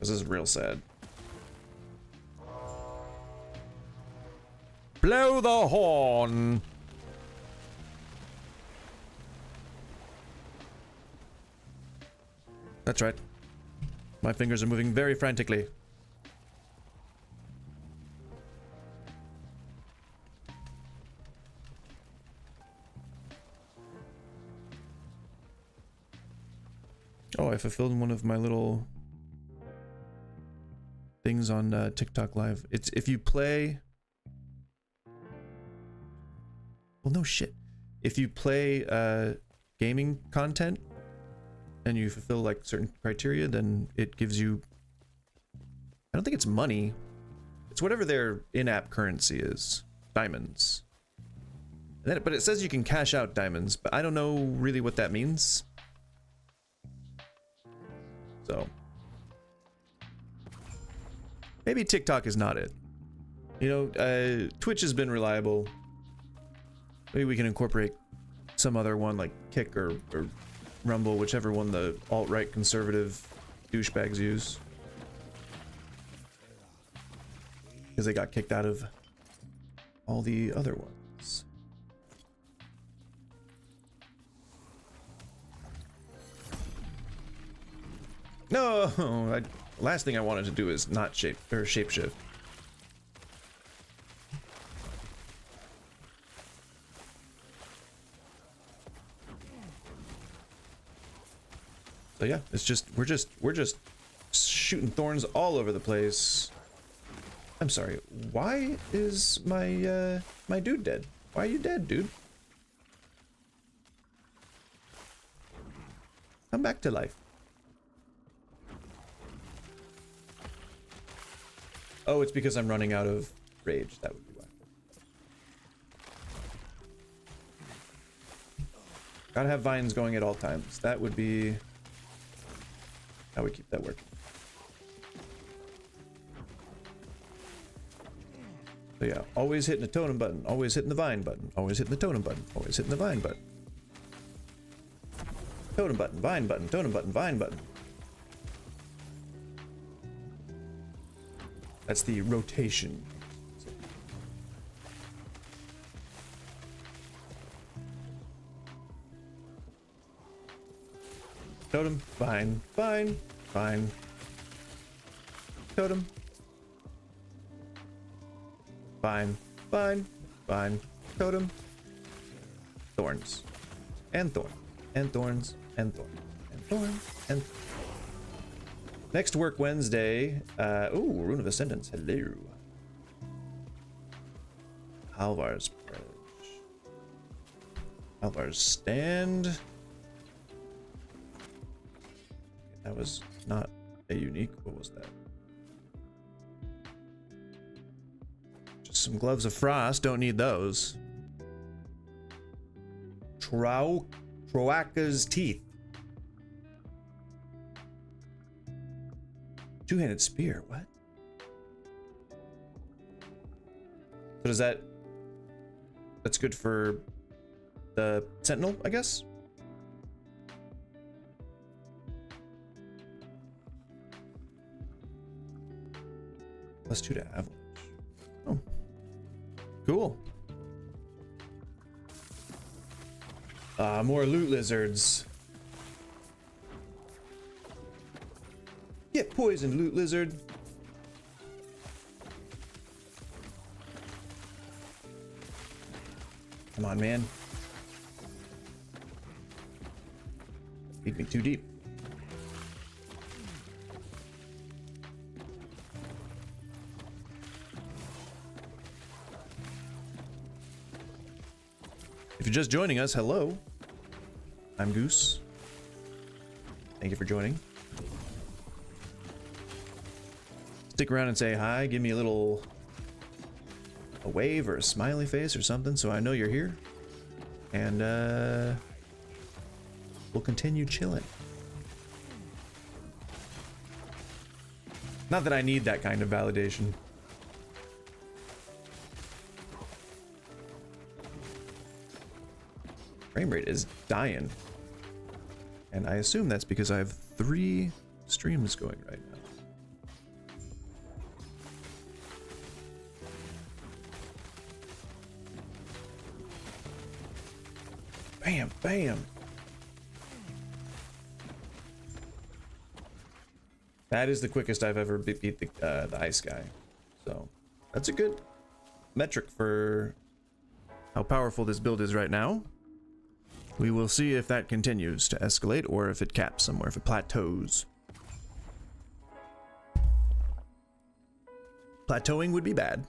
This is real sad. Blow the horn! That's right. My fingers are moving very frantically. Oh, I fulfilled one of my little things on TikTok Live. It's if you play... Well, no shit. If you play gaming content and you fulfill like certain criteria, then it gives you... I don't think it's money. It's whatever their in-app currency is. Diamonds. And then, but it says you can cash out diamonds, but I don't know really what that means. So maybe TikTok is not it. You know, Twitch has been reliable. Maybe we can incorporate some other one like Kick or Rumble, whichever one the alt-right conservative douchebags use. Because they got kicked out of all the other ones. No, last thing I wanted to do is not shapeshift. So yeah, it's just we're just shooting thorns all over the place. I'm sorry. Why is my my dude dead? Why are you dead, dude? Come back to life. Oh, it's because I'm running out of rage. That would be why. Gotta have vines going at all times. That would be how we keep that working. So yeah, always hitting the totem button, always hitting the vine button, always hitting the totem button, always hitting the vine button. Totem button, vine button, totem button, vine button. That's the rotation. Totem, vine, vine, vine. Totem. Vine, vine, vine. Totem. Thorns. And thorn. And thorns. And thorn. And thorn. And next work Wednesday. Ooh, Rune of Ascendance. Hello. Halvar's Pledge. Halvar's Stand. That was not a unique. What was that? Just some Gloves of Frost. Don't need those. Troaka's Teeth. Two-handed spear. What? So does that? That's good for the Sentinel, I guess. +2 to Avalanche. Oh, cool. More loot lizards. Get poisoned, loot lizard. Come on, man. Feed me too deep. If you're just joining us, hello. I'm Goose. Thank you for joining. Stick around and say hi. Give me a wave or a smiley face or something so I know you're here. And we'll continue chilling. Not that I need that kind of validation. Frame rate is dying. And I assume that's because I have 3 streams going right now. Bam, bam. That is the quickest I've ever beat the ice guy. So that's a good metric for how powerful this build is right now. We will see if that continues to escalate or if it caps somewhere, if it plateaus. Plateauing would be bad.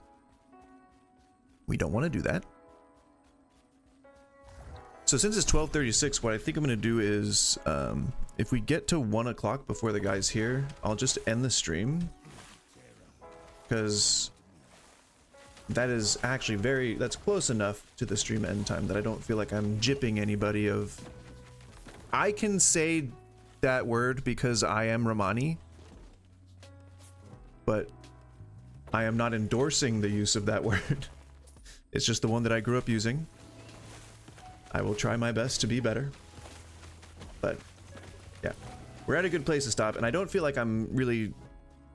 We don't want to do that. So since it's 12:36, what I think I'm going to do is, if we get to 1 o'clock before the guy's here, I'll just end the stream. Because that is actually that's close enough to the stream end time that I don't feel like I'm gypping anybody of... I can say that word because I am Romani, but I am not endorsing the use of that word. It's just the one that I grew up using. I will try my best to be better. But yeah, we're at a good place to stop, and I don't feel like I'm really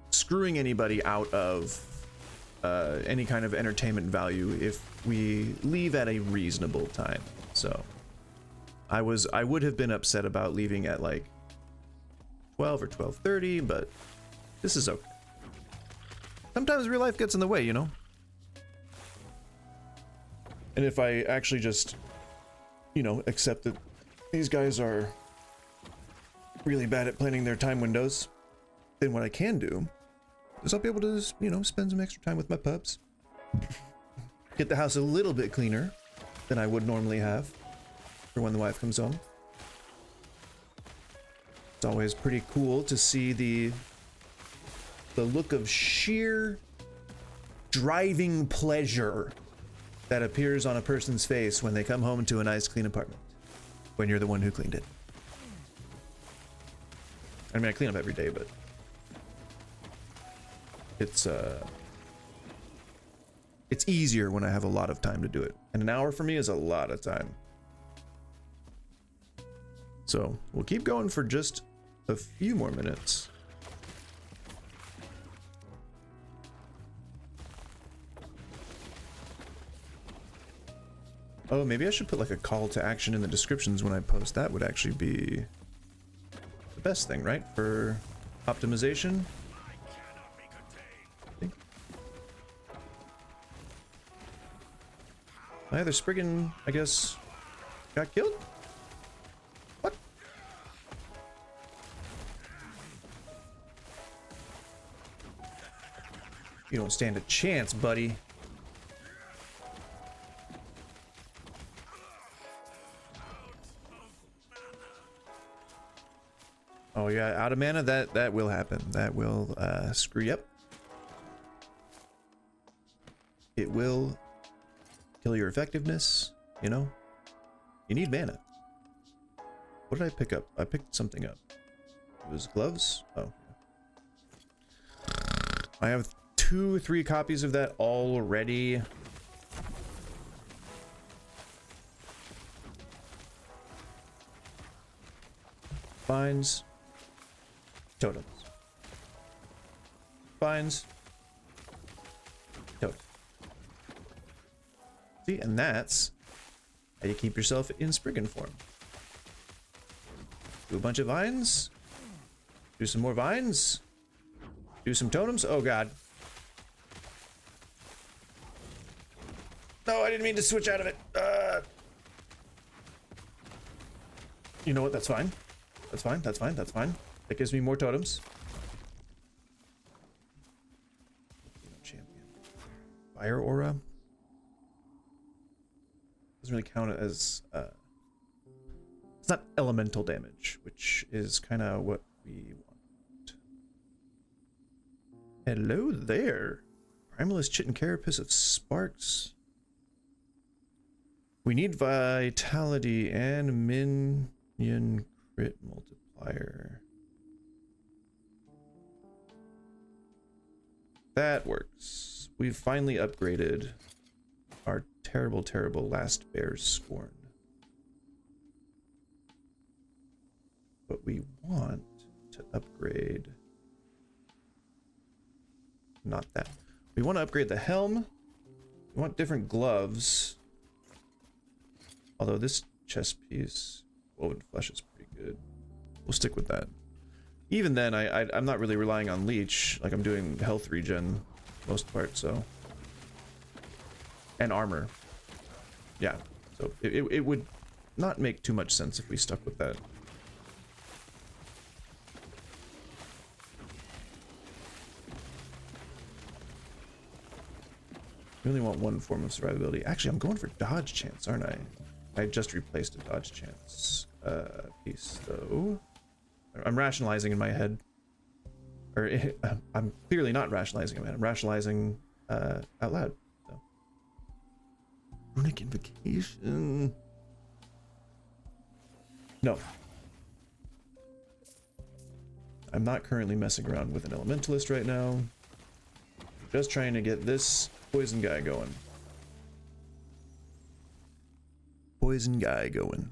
screwing anybody out of any kind of entertainment value if we leave at a reasonable time. So I would have been upset about leaving at like 12 or 12:30, but this is okay. Sometimes real life gets in the way, you know? And if I actually just, you know, accept that these guys are really bad at planning their time windows, then what I can do is I'll be able to, you know, spend some extra time with my pups. Get the house a little bit cleaner than I would normally have for when the wife comes home. It's always pretty cool to see the look of sheer driving pleasure that appears on a person's face when they come home to a nice clean apartment, when you're the one who cleaned it. I mean, I clean up every day, but It's easier when I have a lot of time to do it. And an hour for me is a lot of time. So we'll keep going for just a few more minutes. Oh, maybe I should put like a call to action in the descriptions when I post. That would actually be the best thing, right? For optimization. Either Spriggan, I guess, got killed? What? You don't stand a chance, buddy. Oh yeah, out of mana, that will happen. That will screw you up. It will kill your effectiveness, you know? You need mana. What did I pick up? I picked something up. It was gloves? Oh. I have 2-3 copies of that already. Finds. Totems. Finds. Totems. See, and that's how you keep yourself in Spriggan form. Do a bunch of vines. Do some more vines. Do some totems. Oh god. No, I didn't mean to switch out of it. You know what? That's fine. That's fine. That's fine. That's fine. That gives me more totems. Champion. Fire aura. Doesn't really count as it's not elemental damage, which is kind of what we want. Hello there. Primalist Chitin Carapace of Sparks. We need vitality and minion crit multiplier. That works. We've finally upgraded our terrible, terrible last bear's scorn. But we want to upgrade... Not that. We want to upgrade the helm. We want different gloves. Although this chest piece, woven flesh, is pretty good. We'll stick with that. Even then, I'm not really relying on leech. Like, I'm doing health regen most part, so... And armor. Yeah, so it would not make too much sense if we stuck with that. We only want one form of survivability. Actually, I'm going for dodge chance, aren't I? I just replaced a dodge chance piece, though. I'm rationalizing in my head. Or I'm clearly not rationalizing in my head. I'm rationalizing out loud. So. Runic Invocation. No. I'm not currently messing around with an elementalist right now. I'm just trying to get this poison guy going. Poison guy going.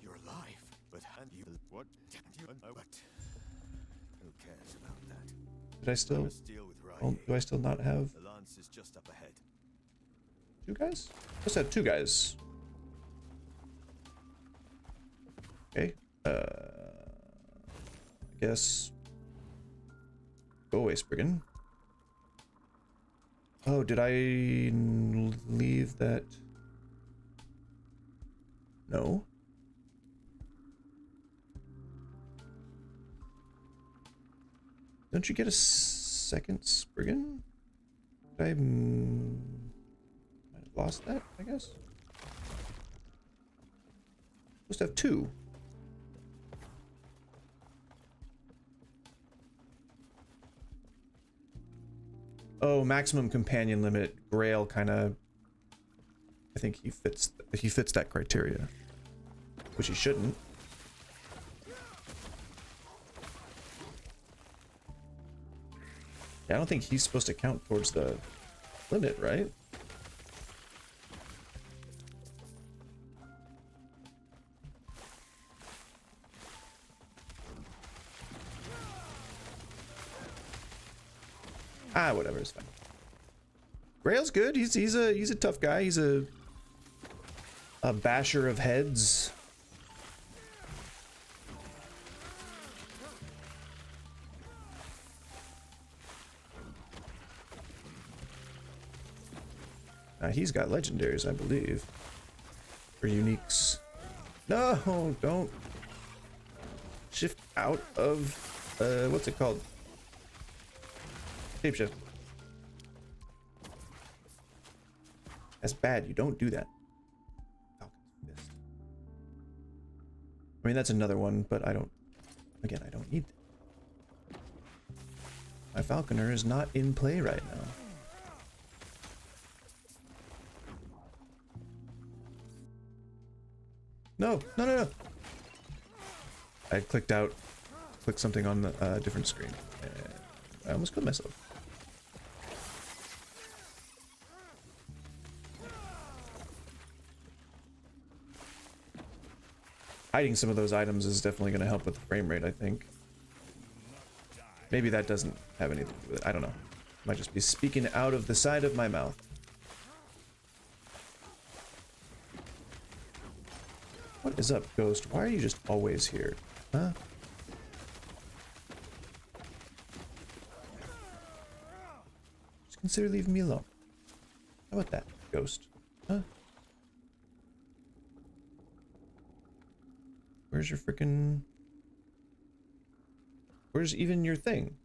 You're alive, but you what? You what? Who cares about that? Did I still? Oh, do I still not have? The lance is just up ahead. 2 guys? Just have 2 guys. Okay. I guess. Go away, Spriggan. Oh, did I leave that? No. Don't you get a second Spriggan? Did I might have lost that, I guess? Supposed to have 2. Oh, maximum companion limit. Grail kind of. I think he fits that criteria. which he shouldn't. Yeah, I don't think he's supposed to count towards the limit, right? Ah, whatever, it's fine. Grail's good. He's a tough guy. He's a basher of heads. He's got legendaries, I believe, or uniques. No, don't shift out of what's it called? Shapeshift. That's bad. You don't do that. Falcon's Fist. I mean, that's another one, but I don't. Again, I don't need that. My Falconer is not in play right now. No, no, no, no. I clicked out, clicked something on the different screen. I almost killed myself. Hiding some of those items is definitely going to help with the frame rate, I think. Maybe that doesn't have anything to do with it. I don't know. Might just be speaking out of the side of my mouth. What is up, Ghost? Why are you just always here? Huh? Just consider leaving me alone. How about that, Ghost? Huh? Where's your frickin'... Where's even your thing?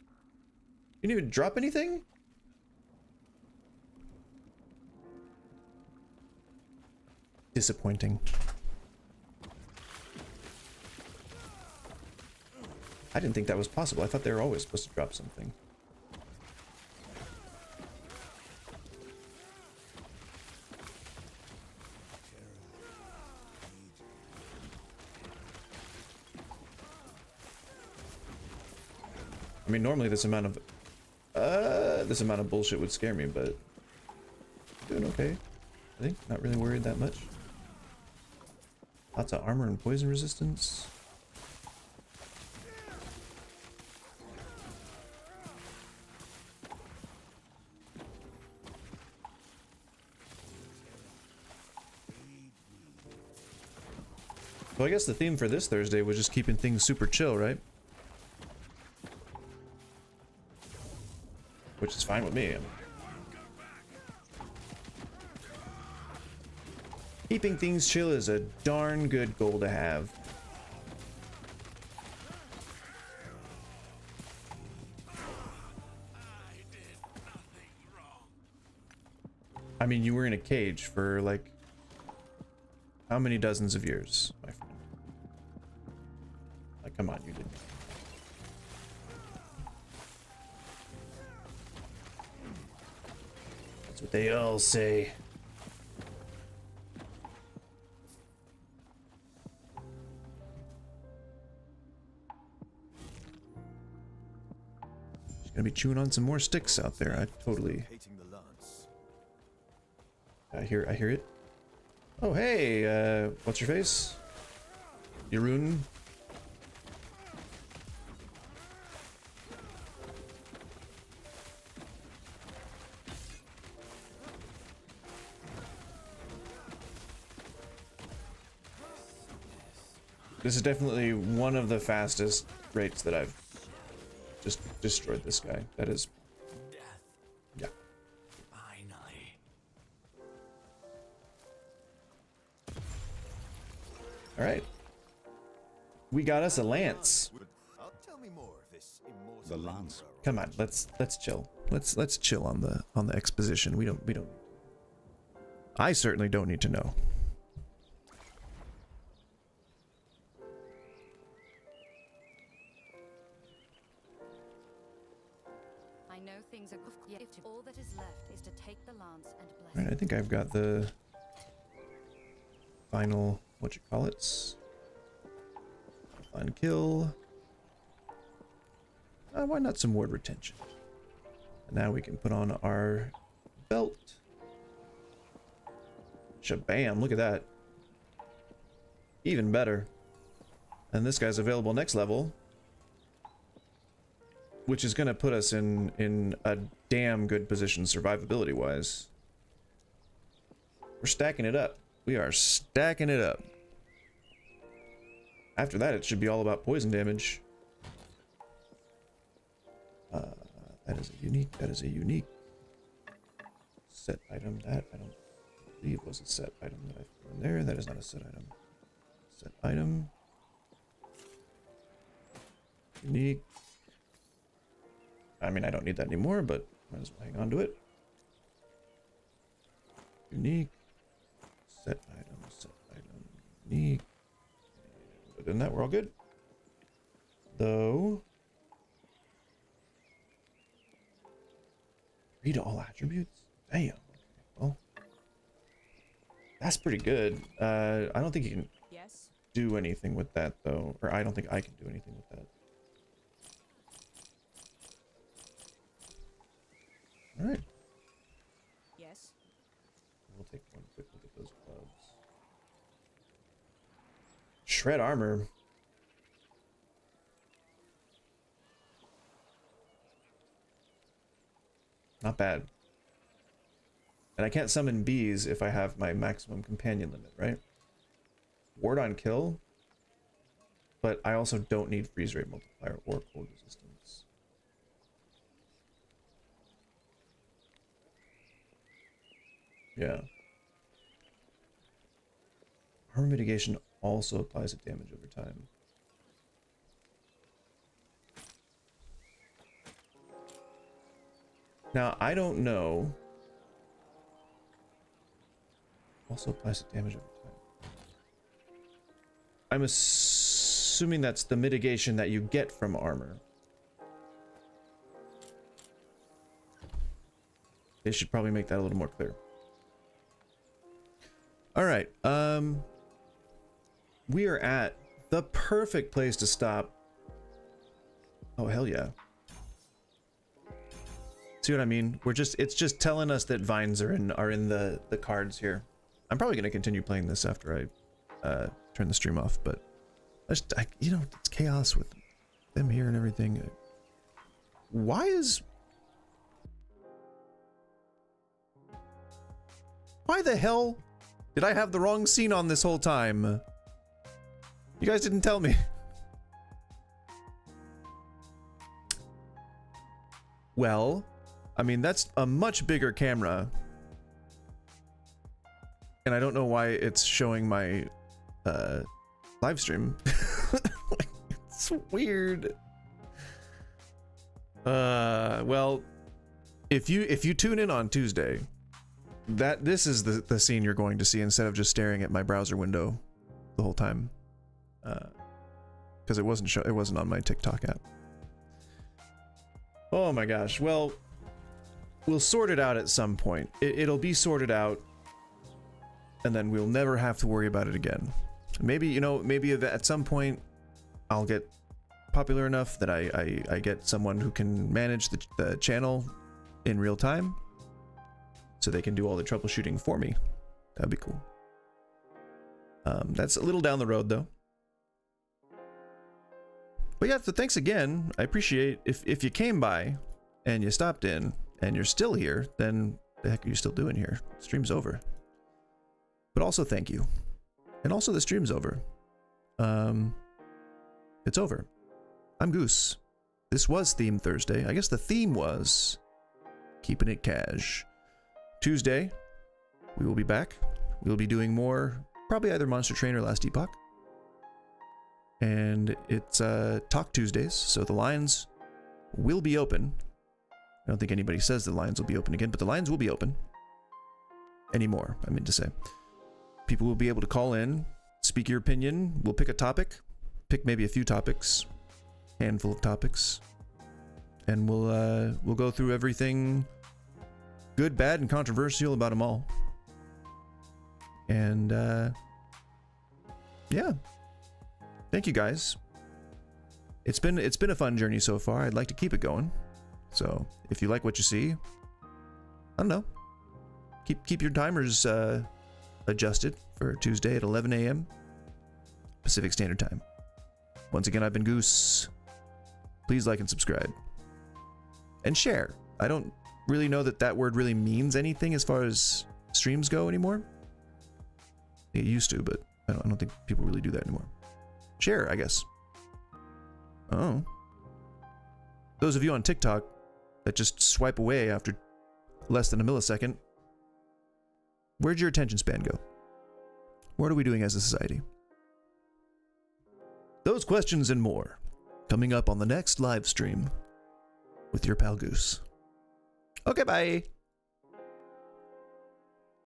You didn't even drop anything? Disappointing. I didn't think that was possible. I thought they were always supposed to drop something. I mean, normally this amount of bullshit would scare me, but doing okay. I think not really worried that much. Lots of armor and poison resistance. So I guess the theme for this Thursday was just keeping things super chill, right? Which is fine with me. Keeping things chill is a darn good goal to have. I mean, you were in a cage for like how many dozens of years, my friend? Like, come on, you didn't. That's what they all say. She's gonna be chewing on some more sticks out there. I totally. I hear it. Oh hey, what's your face? Yarun. This is definitely one of the fastest rates that I've just destroyed this guy. That is... Yeah. Finally. Alright. We got us a lance. Tell me more of this immortal The lance. Come on, let's chill. Let's chill on the exposition. We don't I certainly don't need to know. I know things are yet all that is left is to take the lance and bless. Alright, I think I've got the final, what you call it? on kill. Why not some ward retention? And now we can put on our belt. Shabam, look at that. Even better. And this guy's available next level, which is going to put us in a damn good position survivability wise. We're stacking it up. We are stacking it up. After that, it should be all about poison damage. That is a unique. That is a unique set item. That I don't believe was a set item that I threw in there. That is not a set item. Set item. Unique. I mean, I don't need that anymore, but might as well hang on to it. Unique. Set item. Set item. Unique. Other than that, we're all good. Though. Read all attributes? Damn. Well, that's pretty good. I don't think you can do anything with that, though. Or I don't think I can do anything with that. Alright. Yes. We'll take one quick look at those gloves. Shred armor. Not bad. And I can't summon bees if I have my maximum companion limit, right? Ward on kill. But I also don't need freeze rate multiplier or cold resistance. Yeah. Armor mitigation also applies to damage over time. Now, I don't know. Also applies to damage over time. I'm assuming that's the mitigation that you get from armor. They should probably make that a little more clear. All right. We are at the perfect place to stop. Oh, hell yeah. See what I mean? It's just telling us that vines are in the cards here. I'm probably gonna continue playing this after I turn the stream off, but you know, it's chaos with them here and everything. Why the hell did I have the wrong scene on this whole time? You guys didn't tell me. Well, I mean, that's a much bigger camera. And I don't know why it's showing my live stream. It's weird. Well, if you tune in on Tuesday, this is the scene you're going to see instead of just staring at my browser window the whole time. Because it wasn't on my TikTok app. Oh my gosh. Well, we'll sort it out at some point. It'll be sorted out, and then we'll never have to worry about it again. Maybe, you know, maybe at some point I'll get popular enough that I get someone who can manage the channel in real time, so they can do all the troubleshooting for me. That'd be cool. That's a little down the road though. But yeah, so thanks again. I appreciate if you came by and you stopped in and you're still here, then the heck are you still doing here? Stream's over. But also thank you. And also the stream's over. It's over. I'm Goose. This was Theme Thursday. I guess the theme was keeping it cash. Tuesday, we will be back. We'll be doing more, probably either Monster Train or Last Epoch. And it's Talk Tuesdays, so the lines will be open. I don't think anybody says the lines will be open again, but the lines will be open. Anymore, I meant to say. People will be able to call in, speak your opinion. We'll pick a topic, pick maybe a few topics, handful of topics, and we'll go through everything good, bad, and controversial about them all. And yeah. Thank you guys. it's been a fun journey so far. I'd like to keep it going. So if you like what you see, I don't know, keep your timers adjusted for Tuesday at 11 a.m. Pacific Standard Time. Once again, I've been Goose. Please like and subscribe. And share. I don't really know that word really means anything as far as streams go anymore. It used to, but I don't think people really do that anymore. Share, I guess. Oh. Those of you on TikTok that just swipe away after less than a millisecond, where'd your attention span go? What are we doing as a society? Those questions and more coming up on the next live stream with your pal Goose. Okay, bye.